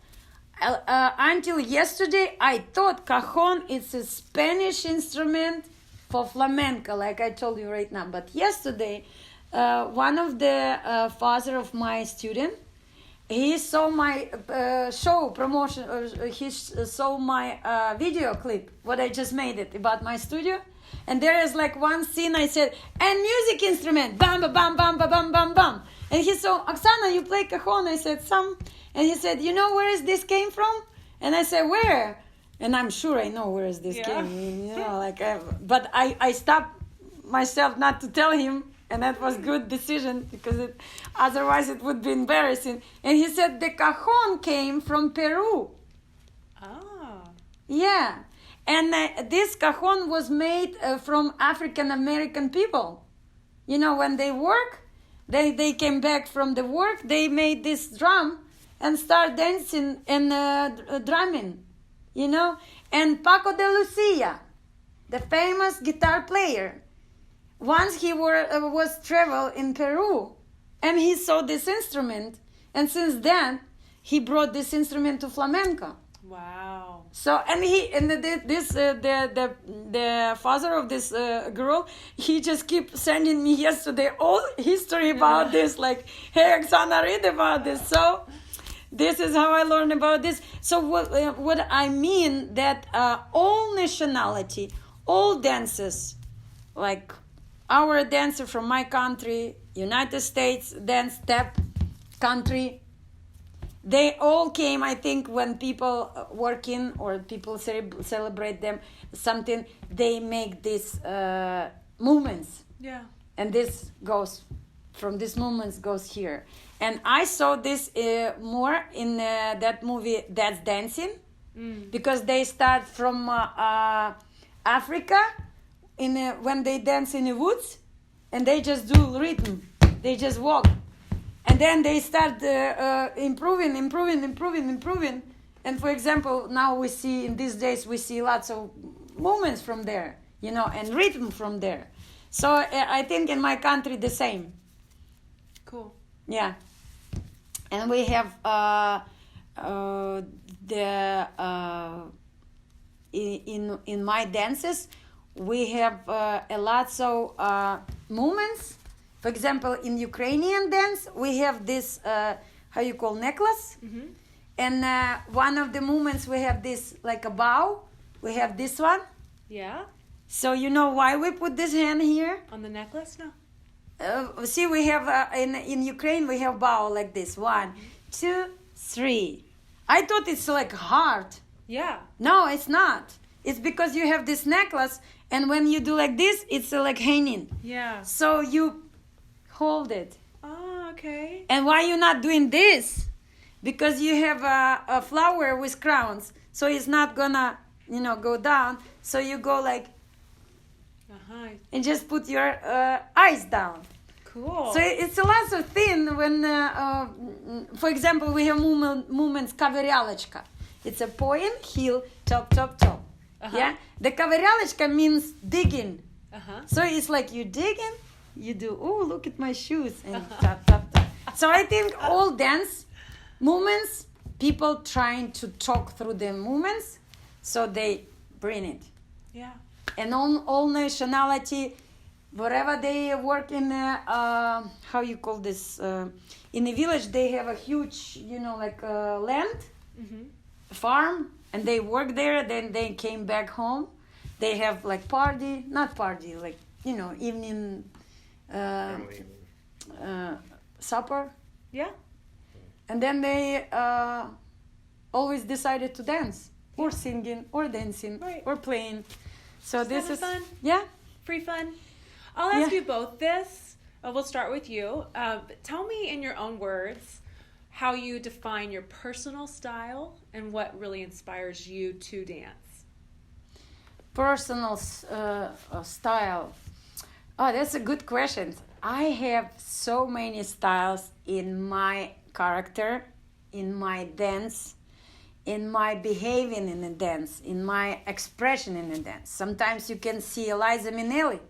Until yesterday, I thought cajon is a Spanish instrument for flamenco, like I told you right now. But yesterday, one of the father of my student, he saw my show promotion. He saw my video clip, what I just made it about my studio. And there is like one scene. I said, and music instrument, bam, bam, bam, bam, bam, bam, bam. And he saw, Oksana, you play cajon? I said, some. And he said, you know where is this came from? And I said, where? And I'm sure I know where is this came. You know, like, but I stopped myself not to tell him, and that was good decision because otherwise it would be embarrassing. And he said the cajon came from Peru. Oh. Yeah, and this cajon was made from African American people. You know, when they work, they came back from the work, they made this drum and start dancing and drumming. You know, and Paco de Lucia, the famous guitar player, once he was travel in Peru, and he saw this instrument, and since then he brought this instrument to flamenco. Wow. So the father of this girl, he just keep sending me yesterday all history about this. Like, hey, Oksana, read about this. So. This is how I learned about this. So what I mean that all nationality, all dances, like our dancer from my country, United States dance step country, they all came, I think, when people working or people celebrate them something, they make these movements. Yeah. And this goes, from these movements goes here. And I saw this more in that movie, That's Dancing, because they start from Africa, when they dance in the woods, and they just do rhythm. They just walk, and then they start improving. And for example, now we see in these days we see lots of movements from there, and rhythm from there. So I think in my country the same. Cool. Yeah, and we have in my dances we have a lots of movements. For example, in Ukrainian dance we have this how you call necklace, and one of the movements we have this like a bow. We have this one. Yeah. So you know why we put this hand here? On the necklace? No. See, we have in Ukraine we have bow like this. 1, 2, 3. I thought it's like hard. Yeah. No, it's not. It's because you have this necklace, and when you do like this, it's like hanging. Yeah. So you hold it. Oh, okay. And why you not doing this? Because you have a flower with crowns, so it's not gonna, go down. So you go like, and just put your eyes down. Cool. So it's a lot of thing when, for example, we have movements kaveryalочка. It's a point, heel, top, top, top. Yeah. The kaveryalочка means digging. So it's like you digging, you do. Oh, look at my shoes, and tap, tap, tap. So I think all dance movements, people trying to talk through the movements, so they bring it. Yeah. And all nationality, wherever they work in, how you call this, in the village, they have a huge, land, farm, and they work there. Then they came back home. They have like evening supper. Yeah. And then they always decided to dance, or singing, or dancing, Right. or playing. So this is fun. Yeah. Free fun. I'll ask Yeah. you both this. We'll start with you. But tell me in your own words how you define your personal style and what really inspires you to dance. Personal style. Oh, that's a good question. I have so many styles in my character, in my dance, in my behaving in the dance, in my expression in the dance. Sometimes you can see Eliza Minnelli.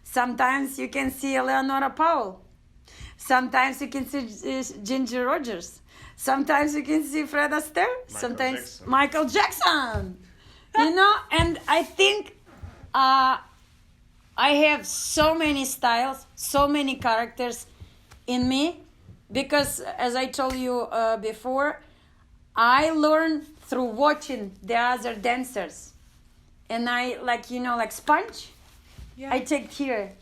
Sometimes you can see Eleonora Powell. Sometimes you can see Ginger Rogers. Sometimes you can see Fred Astaire. Sometimes Michael Jackson. And I think I have so many styles, so many characters in me, because as I told you before, I learn through watching the other dancers, and I like sponge. Yeah. I take here,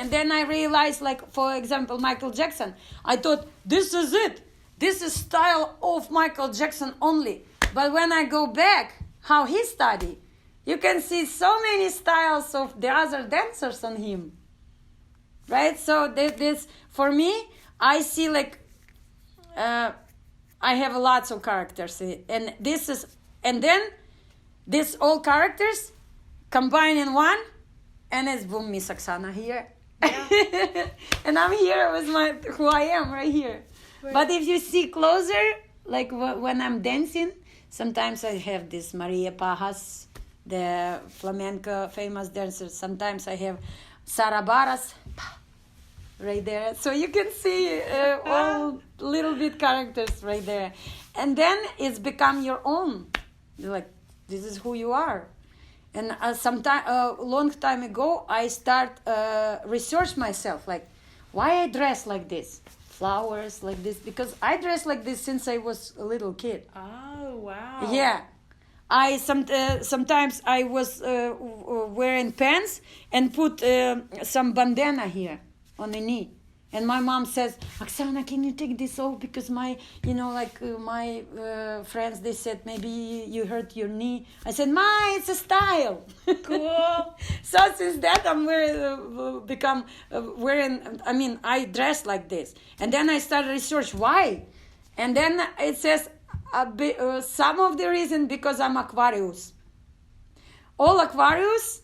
and then I realized, like for example, Michael Jackson. I thought this is it. This is style of Michael Jackson only. But when I go back, how he studied, you can see so many styles of the other dancers on him. Right? So this for me, I see like I have lots of characters, and then these all characters combine in one, and it's boom, Miss Oksana here. Yeah. And I'm here with who I am right here. Right. But if you see closer, like when I'm dancing, sometimes I have this Maria Pajas, the flamenco famous dancer. Sometimes I have Sara Baras right there. So you can see all little bit characters right there. And then it's become your own. You're like, this is who you are. And long time ago, I start research myself, like, why I dress like this? Flowers like this, because I dress like this since I was a little kid. Oh, wow. Yeah. Sometimes I was wearing pants and put some bandana here on the knee. And my mom says, Oksana, can you take this off? Because my friends, they said, maybe you hurt your knee. I said, Ma, it's a style. Cool. So since that, I'm I dress like this. And then I started research, why? And then it says, some of the reason because I'm Aquarius. all Aquarius,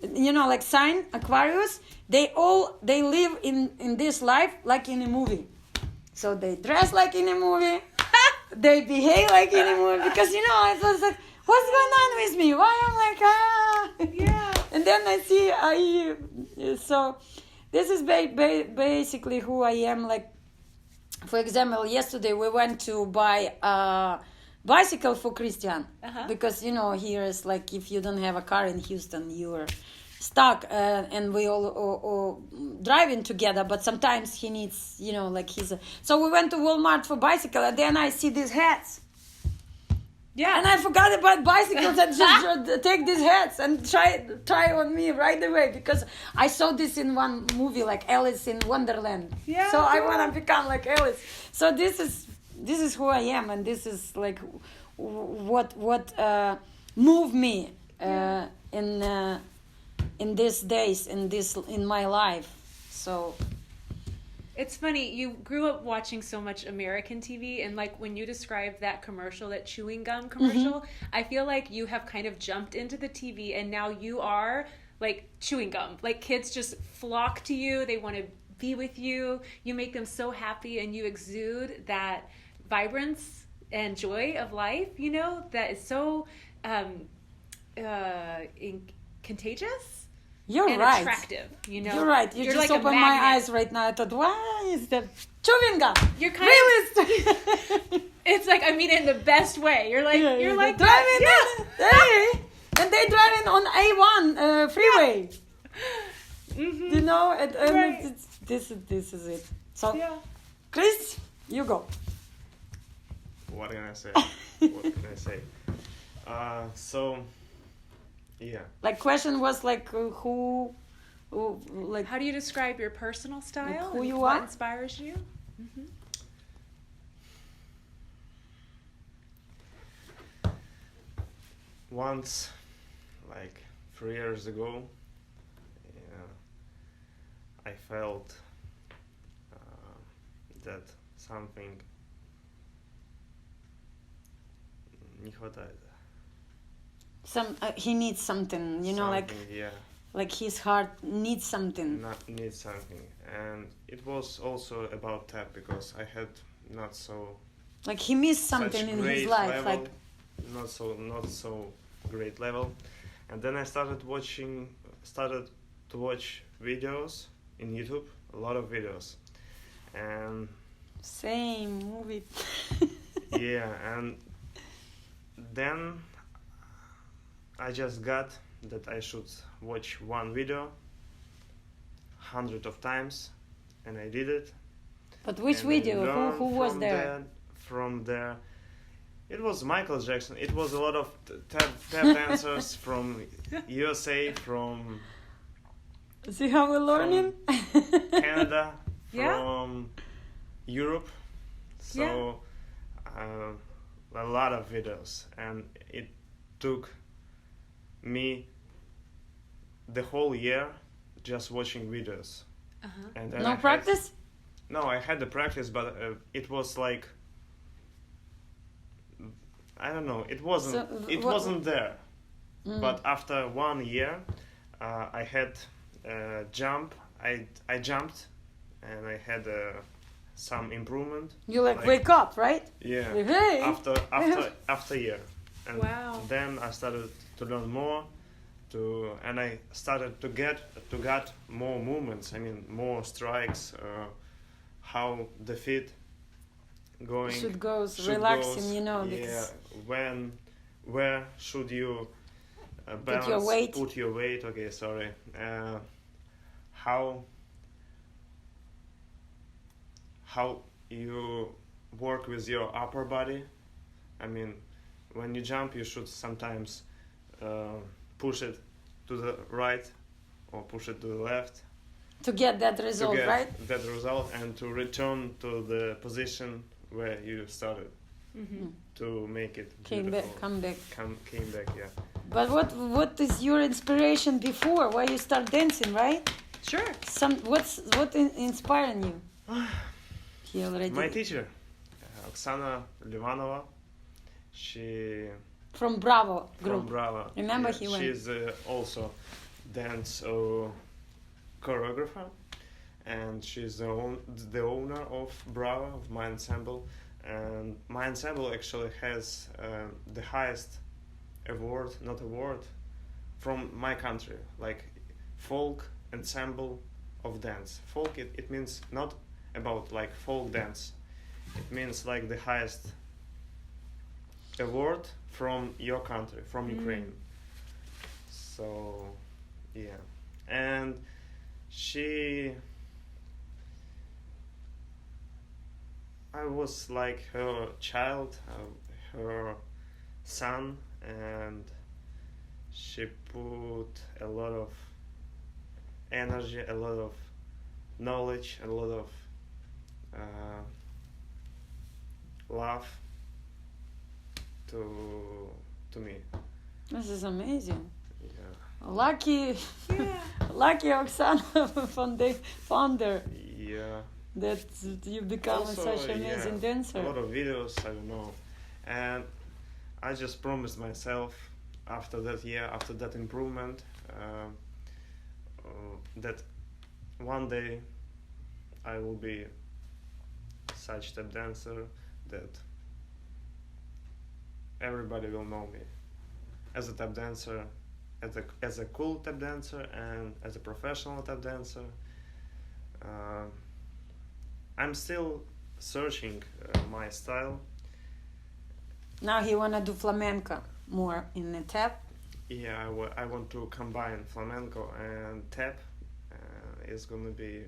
like sign Aquarius, they live in this life like in a movie. So they dress like in a movie, they behave like in a movie, because I was like, what's going on with me? Why I'm like Yeah. And then so this is basically who I am. Like, for example, yesterday we went to buy a bicycle for Kristian, because here is like, if you don't have a car in Houston, you're stuck, and we all driving together, but sometimes he needs like so we went to Walmart for bicycle, and then I see these hats. Yeah. And I forgot about bicycles and just take these hats and try on me right away, because I saw this in one movie, like Alice in Wonderland. Yeah. So I want to become like Alice. So this is who I am, and this is like what moved me in these days, in my life. So it's funny, you grew up watching so much American TV, and like when you described that commercial, that chewing gum commercial, I feel like you have kind of jumped into the TV, and now you are like chewing gum. Like, kids just flock to you, they want to be with you, you make them so happy, and you exude that vibrance and joy of life, that is so contagious. You're and right. attractive, You're right. You You're just like opened my eyes right now. I thought, why is that chewing gum? You're kind really? It's like, I mean, in the best way. You're like, you're like driving. Hey, and they driving on A1 freeway. Mm-hmm. And Right. this is it. So, Yeah. Chris, you go. What can I say? So, yeah. Like, question was like, who like, How do you describe your personal style? Like who and you what are? inspires you? Mm-hmm. Once, like 3 years ago, I felt that something не хватает. he needs something, Something, like his heart needs something. needs something, and it was also about that, because I had not so Like, he missed something such in his great life. level, Like, not so great level, and then I started to watch videos in YouTube, a lot of videos, and same movie. and then I just got that I should watch one video 100 of times, and I did it. But which And I video? learned Who was there? From there, it was Michael Jackson. It was a lot of tap dancers from USA, from See how we're learning? Canada, Yeah. from Europe. So a lot of videos, and it took me the whole year just watching videos. And then No practice? I had the practice, but it was like, I don't know, it wasn't there. But after 1 year, I had jump. I jumped, and I had some improvement. You wake up, right? Yeah. Hey. After year, and Wow. then I started to learn more, and I started to get more movements. I mean, more strikes. How the feet going Should go relaxing, Yeah. because Where should you balance? your weight. Put your weight. Okay, sorry. How you work with your upper body. I mean, when you jump, you should sometimes push it to the right or push it to the left. To get that result, to get right? that result, and to return to the position where you started, to make it Come back. Came back, yeah. But what is your inspiration before? Why you start dancing, right? Sure. What inspiring you? He already. My teacher, Oksana, she from Bravo group. From Brava. Remember Yeah, he went. She's also dance choreographer, and she's the owner of Brava, of my ensemble. And my ensemble actually has the highest award from my country, like folk ensemble of dance. Folk, it means not about like folk dance. It means like the highest award from your country, from Ukraine. So, yeah. And I was like her child, her son, and she put a lot of energy, a lot of knowledge, a lot of love to me. This is amazing. Yeah. Lucky, lucky Oksana from the founder Yeah. that you become Also, such amazing dancer. A lot of videos, I don't know. And I just promised myself after that year, after that improvement, that one day I will be such tap dancer that everybody will know me as a tap dancer, as a cool tap dancer, and as a professional tap dancer. I'm still searching my style. Now he wanna do flamenco more in the tap. Yeah, I want to combine flamenco and tap. It's gonna be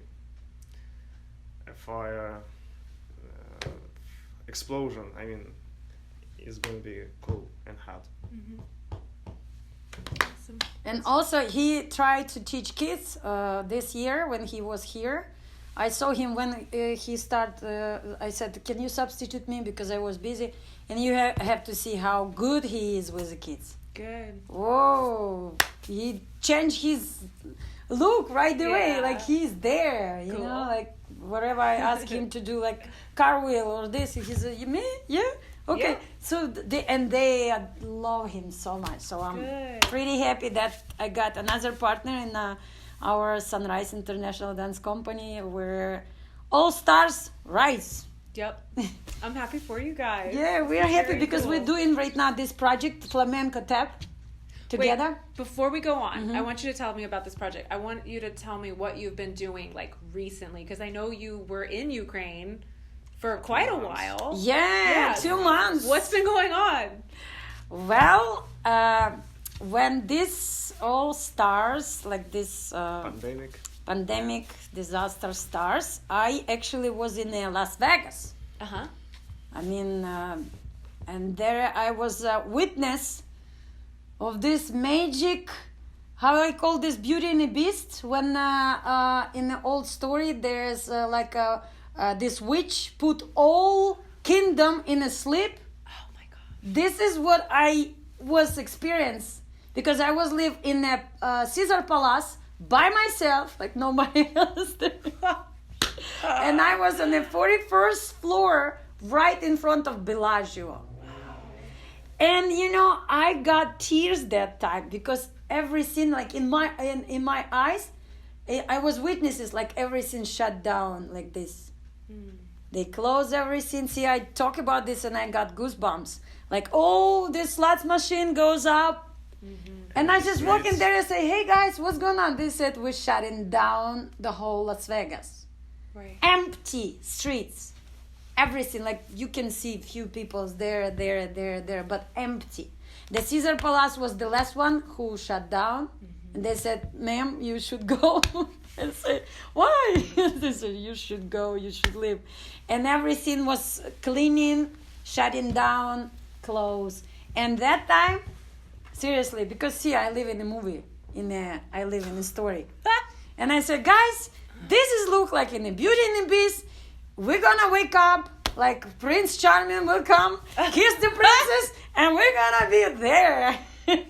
a fire explosion. I mean, it's gonna be cool and hot. Awesome. And also he tried to teach kids this year when he was here. I saw him when he started. I said, "Can you substitute me because I was busy?" And you have to see how good he is with the kids. Good. Whoa! He changed his look right away. Yeah. Like he's there. You Cool. know, like whatever I ask him to do, like cartwheel or this, he's you me? Yeah. Okay. Yeah. So they love him so much. So I'm Good. pretty happy that I got another partner in our Sunrise International Dance Company where all stars rise. Yep. I'm happy for you guys. Yeah, we are happy Very because cool. we're doing right now this project Flamenco Tap together. Wait, before we go on, I want you to tell me about this project. I want you to tell me what you've been doing like recently, because I know you were in Ukraine for quite a while. Yeah, 2 months. What's been going on? Well, when this all stars, like this pandemic disaster stars, I actually was in Las Vegas. Uh-huh. I mean, and there I was a witness of this magic, how I call this, Beauty and the Beast, when in the old story there's this witch put all kingdom in a sleep. Oh my God. This is what I was experienced because I was live in a Caesar Palace by myself, like nobody else there. And I was on the 41st floor right in front of Bellagio. And you know, I got tears that time because everything, like in my eyes, I was witnesses, like everything shut down like this. They closed everything. See, I talk about this and I got goosebumps. Like, oh, this slot machine goes up. And I just walk in there and say, hey guys, what's going on? They said we're shutting down the whole Las Vegas. Right. Empty streets. Everything, like you can see few people there, but empty. The Caesar Palace was the last one who shut down. And they said, ma'am, you should go. And say, why? They said, you should go, you should leave. And everything was cleaning, shutting down, closed. And that time, seriously, because see, I live in a movie, I live in a story. And I said, guys, this is look like in the Beauty and the Beast. We're gonna wake up, like Prince Charming will come, kiss the princess, and we're gonna be there.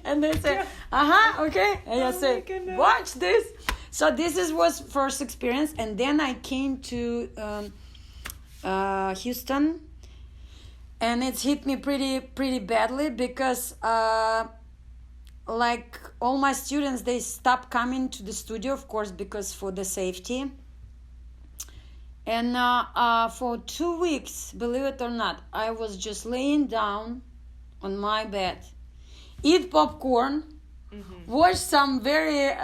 And they said, okay. And I said, watch this. So this was first experience, and then I came to Houston, and it's hit me pretty badly because like all my students, they stopped coming to the studio, of course, because for the safety. And for 2 weeks, believe it or not, I was just laying down on my bed, eat popcorn, watch some very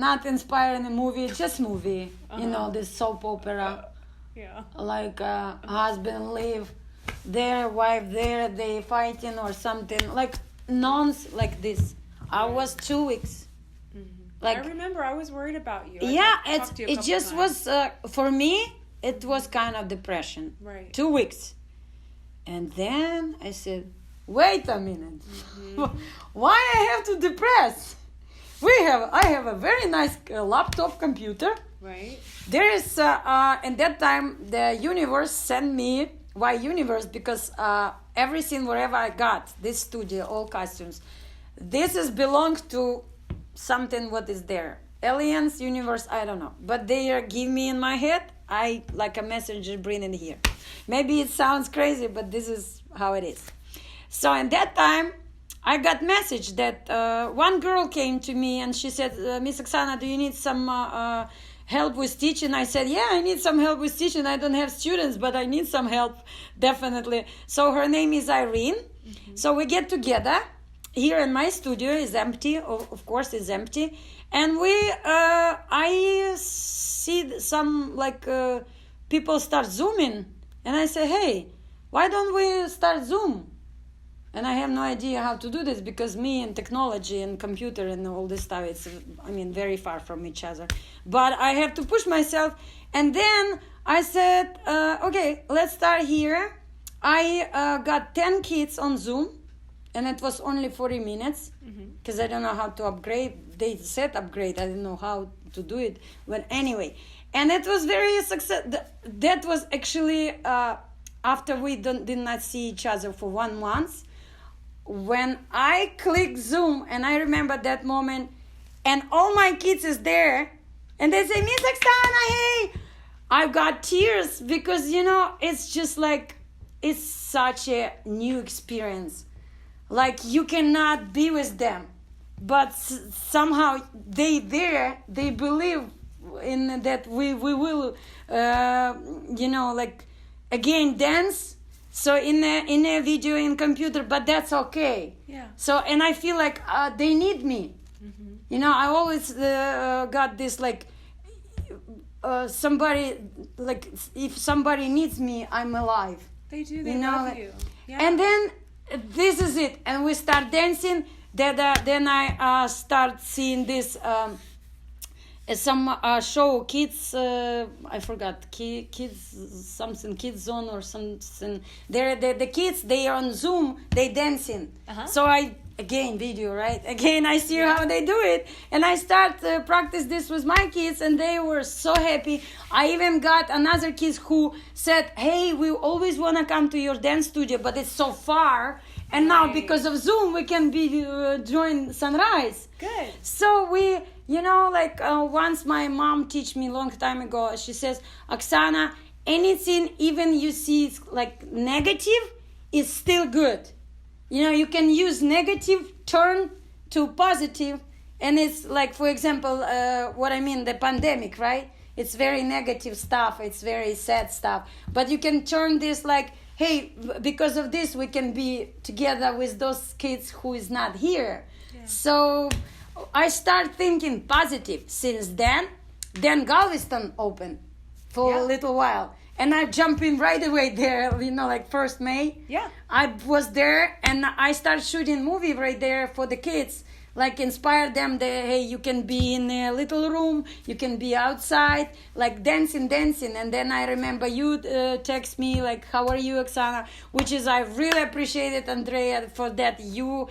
not inspiring movie, just movie, you know, this soap opera, like husband leave there, wife there, they fighting or something, like nonsense like this. I was 2 weeks. Like, I remember I was worried about you. It just was, for me, it was kind of depression. Right. 2 weeks. And then I said, wait a minute. Why I have to depress? I have a very nice laptop computer. Right. There is, at that time, the universe sent me, why universe? Because everything, wherever I got, this studio, all costumes, this is belongs to something what is there. Aliens, universe, I don't know. But they give me in my head, I like a messenger bring it here. Maybe it sounds crazy, but this is how it is. So at that time, I got message that one girl came to me and she said, Miss Oksana, do you need some help with teaching? I said, yeah, I need some help with teaching. I don't have students, but I need some help, definitely. So her name is Irene. So we get together. Here in my studio is empty, of course it's empty. And I see some like people start Zooming. And I say, hey, why don't we start Zoom? And I have no idea how to do this because me and technology and computer and all this stuff, it's, very far from each other. But I have to push myself. And then I said, okay, let's start here. I got 10 kids on Zoom. And it was only 40 minutes because I don't know how to upgrade. They said upgrade. I didn't know how to do it. But anyway, and it was very successful. That was actually after we did not see each other for 1 month. When I clicked Zoom, and I remember that moment, and all my kids is there, and they say, Miss Oksana, hey! I got tears because, it's just like, it's such a new experience. Like you cannot be with them, but somehow they believe in that we will, like again dance. So in a video in computer, but that's okay. Yeah. So and I feel like they need me. I always got this like somebody like if somebody needs me, I'm alive. They do. They love you. Yeah. And then. This is it, and we start dancing. Then I start seeing this some show, kids. I forgot, kids something, kids zone or something. The kids, they are on Zoom, they dancing. So I again video, right? Again I see how they do it, and I start practice this with my kids, and they were so happy. I even got another kids who said, hey, we always want to come to your dance studio, but it's so far, and now because of Zoom we can be join Sunrise. Good. So we once my mom teach me long time ago, she says, Oksana, anything even you see like negative is still good. You can use negative, turn to positive. And it's like, for example, what I mean, the pandemic, right? It's very negative stuff. It's very sad stuff. But you can turn this like, hey, because of this, we can be together with those kids who is not here. Yeah. So I start thinking positive. Since then Galveston opened for a little while. And I jump in right away there, like 1st May. Yeah. I was there and I started shooting movie right there for the kids. Like inspire them that, hey, you can be in a little room, you can be outside, like dancing. And then I remember you text me like, how are you, Oksana? Which is, I really appreciate it, Andrea, for that. You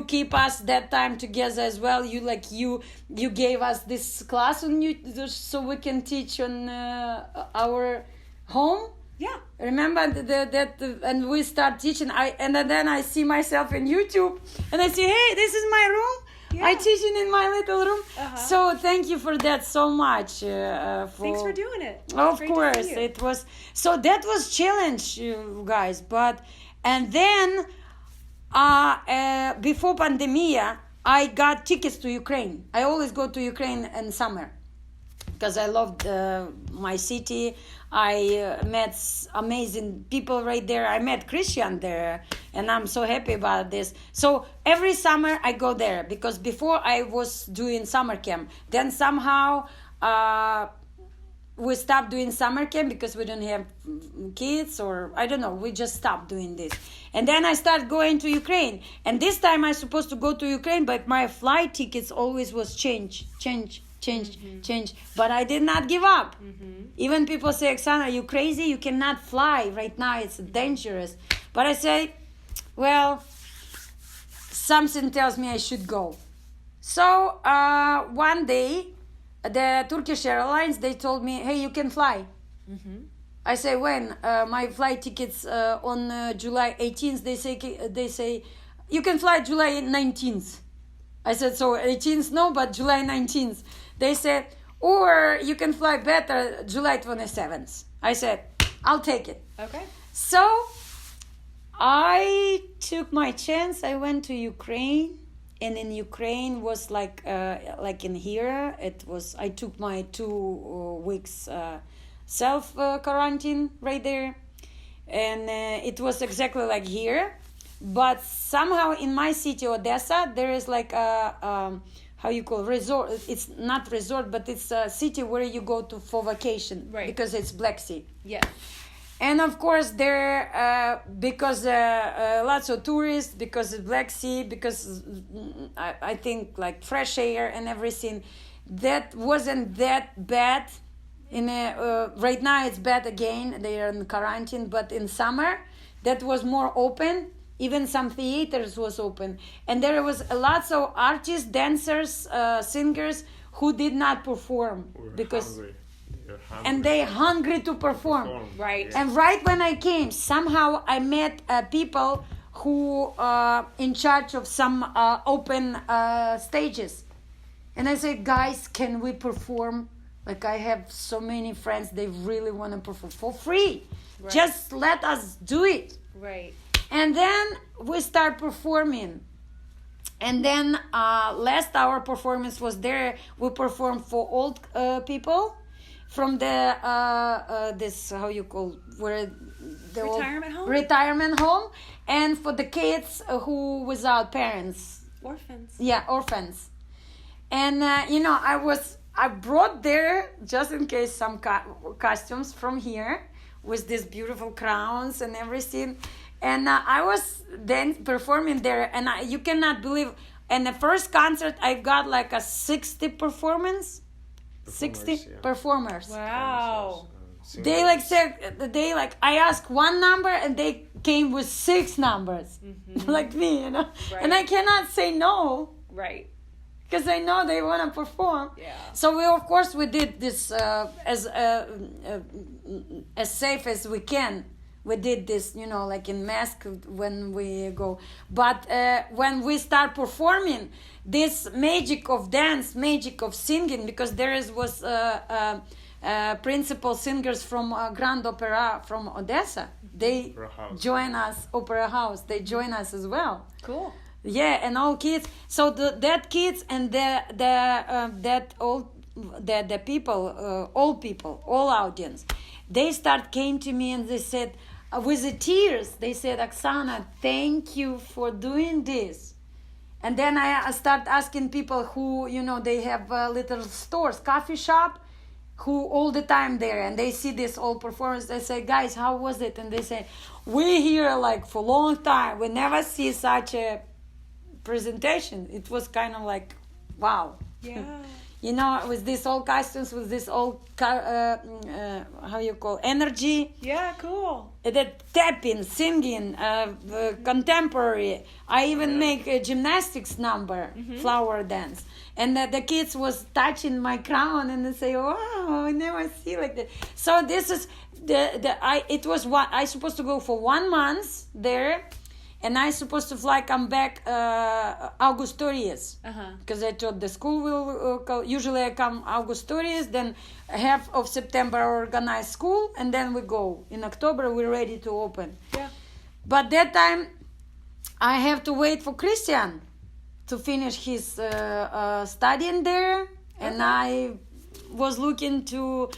keep us that time together as well. You gave us this class on you so we can teach on our home. Yeah. Remember that and we start teaching. And then I see myself in YouTube, and I say, hey, this is my room. Yeah. I teaching in my little room. So thank you for that so much. Thanks for doing it. Of course, it was. So that was challenge, you guys. But And then before pandemia, I got tickets to Ukraine. I always go to Ukraine in summer because I loved my city. I met amazing people right there. I met Kristian there, and I'm so happy about this. So every summer I go there because before I was doing summer camp. Then somehow we stopped doing summer camp because we don't have kids, or I don't know. We just stopped doing this. And then I started going to Ukraine. And this time I was supposed to go to Ukraine, but my flight tickets always was change. But I did not give up. Even people say, Oksana, are you crazy? You cannot fly right now. It's dangerous. But I say, well, something tells me I should go. So one day, the Turkish Airlines, they told me, hey, you can fly. I say, when? My flight tickets on July 18th, they say, you can fly July 19th. I said, so 18th, no, but July 19th. They said, or you can fly better July 27th. I said, I'll take it. Okay. So I took my chance. I went to Ukraine. And in Ukraine was like in here, it was, I took my 2 weeks self quarantine right there. And it was exactly like here. But somehow in my city, Odessa, there is like a how you call resort. It's not resort, but it's a city where you go to for vacation, right? Because it's Black Sea. Yeah. And of course there, because lots of tourists, because it's Black Sea, because I think like fresh air and everything, that wasn't that bad. Right now it's bad again. They are in quarantine, but in summer that was more open. Even some theaters was open, and there was lots of artists, dancers, singers who did not perform because hungry. And they hungry to perform. Right. Yeah. And right when I came, somehow I met people who in charge of some open stages, and I said, guys, can we perform? Like I have so many friends, they really want to perform for free. Right. Just let us do it. Right. And then we start performing. And then last our performance was there. We performed for old people from the this how you call where the Retirement home? Retirement home, and for the kids who without parents. Orphans. Yeah, orphans. And I brought there just in case some costumes from here with these beautiful crowns and everything. And I was then performing there, and you cannot believe. In the first concert, I got like a 60 performance, 60 performers. Wow. They like said I asked one number and they came with 6 numbers, like me, Right. And I cannot say no. Right. Because I know they want to perform. Yeah. So we did this as safe as we can. We did this, like in mask when we go. But when we start performing, this magic of dance, magic of singing, because was principal singers from Grand Opera from Odessa. They join us, Opera House. They join us as well. Cool. Yeah, and all kids. So that kids and the people, all people, all audience, they came to me and they said, with the tears, they said, Oksana, thank you for doing this. And then I start asking people who, they have little stores, coffee shop, who all the time there, and they see this all performance. They say, guys, how was it? And they say, we here like for a long time. We never see such a presentation. It was kind of like, wow. Yeah. With this all costumes, with this all energy. Yeah, cool. The tapping, singing, contemporary. I even make a gymnastics number, flower dance. And the kids was touching my crown and they say, wow, I never see like that. So this is I supposed to go for 1 month there. And I supposed to come back August 30th. Because I thought the school will usually I come August 30th, then half of September organize school, and then we go. In October we're ready to open. Yeah. But that time, I have to wait for Kristian to finish his studying there, and I was looking to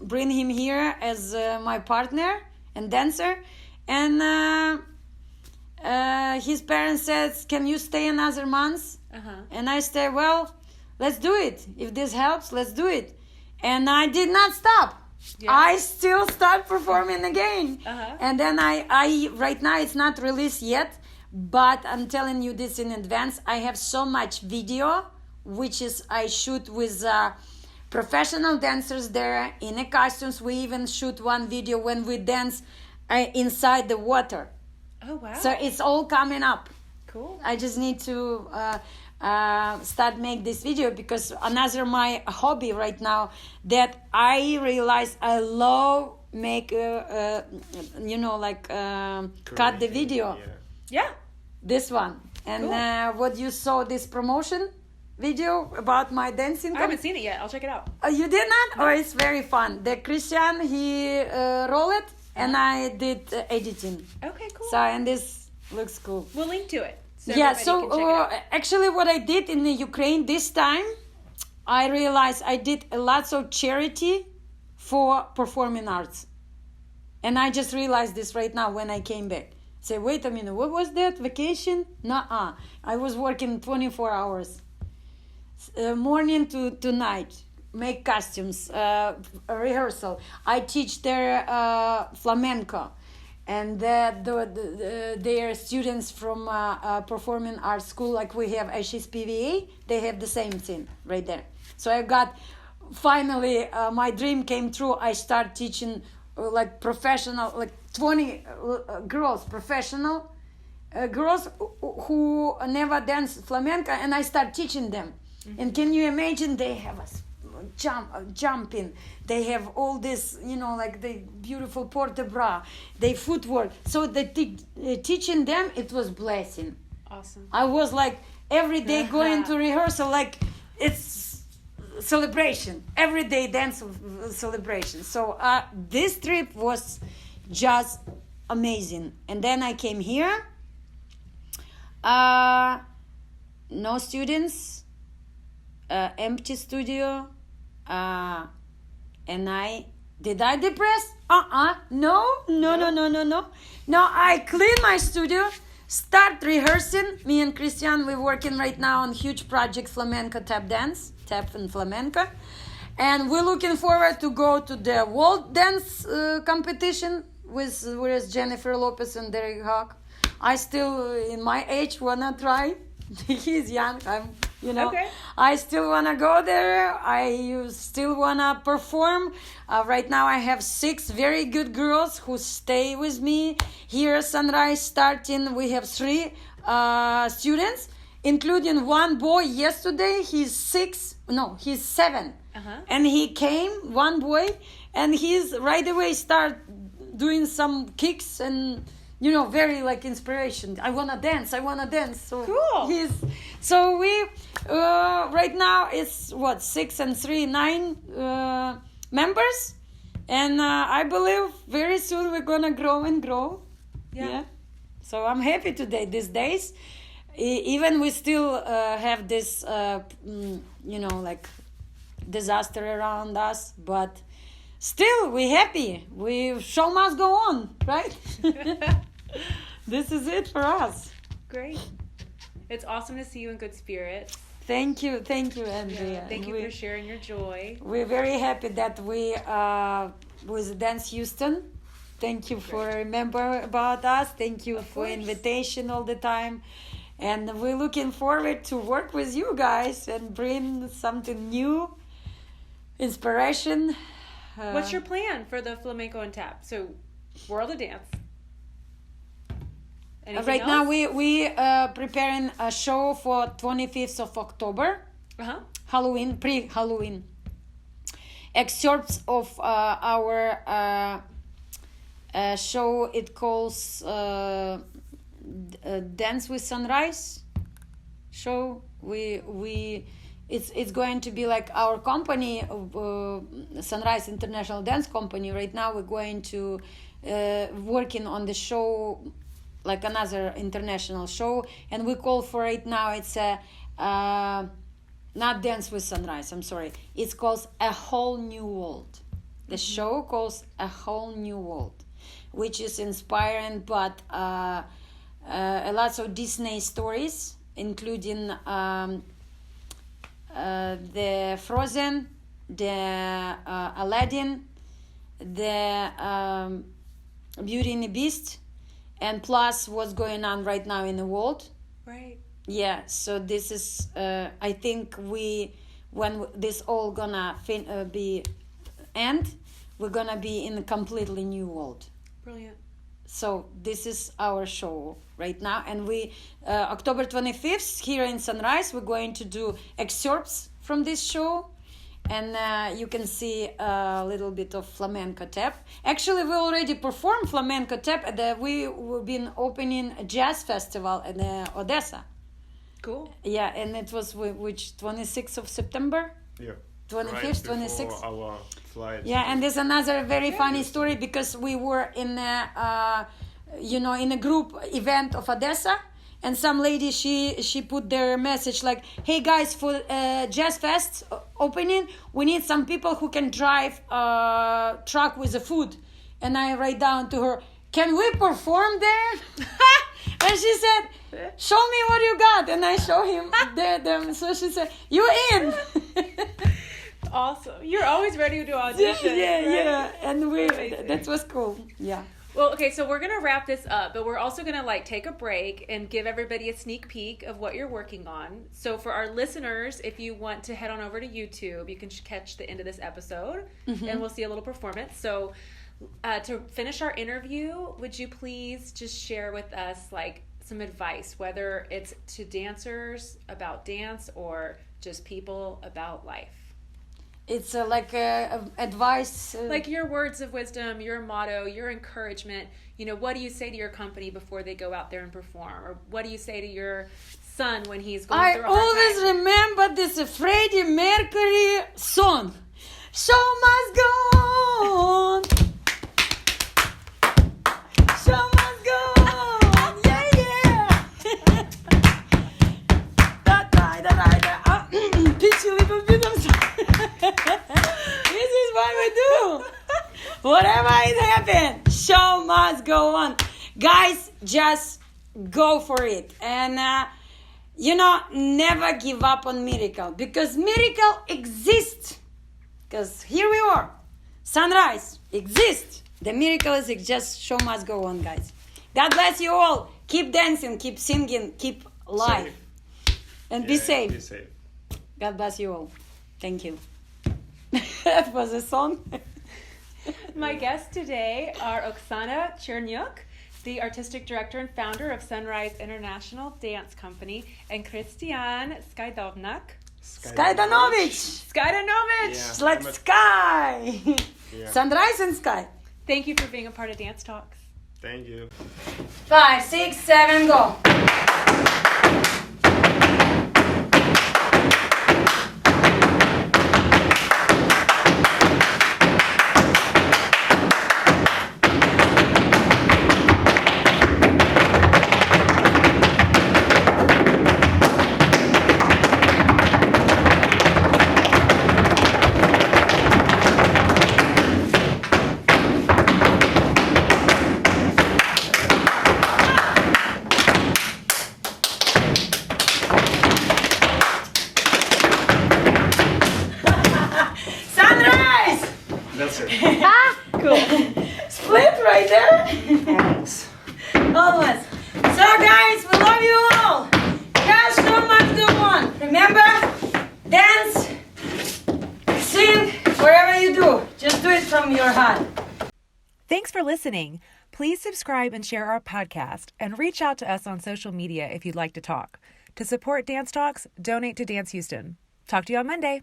bring him here as my partner and dancer, and his parents said, "Can you stay another month?" And I said, "Well, let's do it. If this helps, let's do it." And I did not stop. Yeah. I still start performing again. And then I right now it's not released yet, but I'm telling you this in advance. I have so much video, which is I shoot with professional dancers there in the costumes. We even shoot one video when we dance inside the water. Oh wow! So it's all coming up. Cool. I just need to start make this video, because another my hobby right now that I realize I love make cut the video. Yeah. This one. And cool. What you saw this promotion video about my dancing. I haven't seen it yet. I'll check it out. You did not? Oh, it's very fun. The Kristian, he wrote it, and I did editing. Okay, cool. So, and this looks cool. We'll link to it. So Actually what I did in the Ukraine this time, I realized I did lots of charity for performing arts. And I just realized this right now when I came back. Say, wait a minute, what was that? Vacation? Nuh-uh. I was working 24 hours. Morning to night. Make costumes, rehearsal. I teach their flamenco. And their students from performing arts school, like we have HSPVA, they have the same thing right there. So I got, finally, my dream came true. I start teaching like professional, like 20 girls, professional girls who never dance flamenco, and I start teaching them. Mm-hmm. And can you imagine, they have a jumping, they have all this, like the beautiful port-de-bras, they footwork. So the teaching them, it was blessing. Awesome. I was like every day going to rehearsal, like it's celebration, every day dance celebration. So this trip was just amazing. And then I came here, no students, empty studio. And did I depress? No. I clean my studio, start rehearsing. Me and Kristian, we're working right now on huge project, flamenco tap dance, tap and flamenco. And we're looking forward to go to the world dance competition with Jennifer Lopez and Derek Hawk. I still, in my age, wanna try. He's young, Okay. I still want to go there. I still want to perform. Right now I have 6 very good girls who stay with me. Here Sunrise starting, we have 3 students, including one boy yesterday. He's 7. And he came, one boy, and he's right away start doing some kicks and very like inspiration. I wanna dance. So cool. So we right now it's 6 and 3, 9 members, and I believe very soon we're gonna grow and grow. Yeah. So I'm happy today. These days, even we still have this like disaster around us, but still we happy. Show must go on, right? This is it for us. Great. It's awesome to see you in good spirits. Thank you, Andrea. Yeah, thank you for sharing your joy. We're very happy that we with Dance Houston. Thank you for remember about us. Thank you for invitation all the time. And we're looking forward to work with you guys and bring something new, inspiration. What's your plan for the flamenco and tap? So, World of Dance. Right now we preparing a show for 25th of October. Halloween, pre-Halloween. Excerpts of our show. It calls Dance with Sunrise show. It's going to be like our company, Sunrise International Dance Company. Right now we're going to working on the show, like another international show, and we call for it now. It's a not Dance with Sunrise. I'm sorry. It's called A Whole New World. The show calls A Whole New World, which is inspiring, but a lot of Disney stories, including the Frozen, the Aladdin, the Beauty and the Beast, and plus what's going on right now in the world. Right. Yeah, so this is, I think when this all gonna be end, we're gonna be in a completely new world. Brilliant. So this is our show right now, and we October 25th here in Sunrise, we're going to do excerpts from this show, and you can see a little bit of flamenco tap. Actually, we already performed flamenco tap we've been opening a jazz festival in Odessa. Cool. Yeah, and it was which 26th of September. Yeah. 25th, 26th. Our flight. Yeah, and there's another very funny story because we were in a group event of Odessa, and some lady she put their message like, "Hey guys, for Jazz Fest opening, we need some people who can drive truck with the food." And I write down to her, "Can we perform there?" And she said, "Show me what you got." And I show him them. So she said, "You in?" Awesome. You're always ready to audition. Yeah, right? yeah. And that was cool. Yeah. Well, okay, so we're going to wrap this up, but we're also going to take a break and give everybody a sneak peek of what you're working on. So for our listeners, if you want to head on over to YouTube, you can catch the end of this episode, and we'll see a little performance. So to finish our interview, would you please just share with us some advice, whether it's to dancers about dance or just people about life? It's advice. Like your words of wisdom, your motto, your encouragement. What do you say to your company before they go out there and perform? Or what do you say to your son when he's going through a hard time? I always remember this Freddie Mercury song. Show must go on. Show must go on. Yeah, yeah. Pitch a little bit of This is what we do. Whatever it happens, show must go on. Guys, just go for it. And, never give up on miracle. Because miracle exists. Because here we are. Sunrise exists. The miracle is just show must go on, guys. God bless you all. Keep dancing, keep singing, keep alive. And be safe. Be safe. God bless you all. Thank you. That was a song. My guests today are Oksana Chernyuk, the artistic director and founder of Sunrise International Dance Company, and Kristian Skydanovych. Skydanovych. Skydanovych! Yeah. It's like sky. Yeah. Sunrise and sky. Thank you for being a part of Dance Talks. Thank you. 5, 6, 7, go. That's it. Cool. Split right there. Almost. Almost. So guys, we love you all. Guys, so much go on. Remember, dance, sing, whatever you do. Just do it from your heart. Thanks for listening. Please subscribe and share our podcast, and reach out to us on social media if you'd like to talk. To support Dance Talks, donate to Dance Houston. Talk to you on Monday.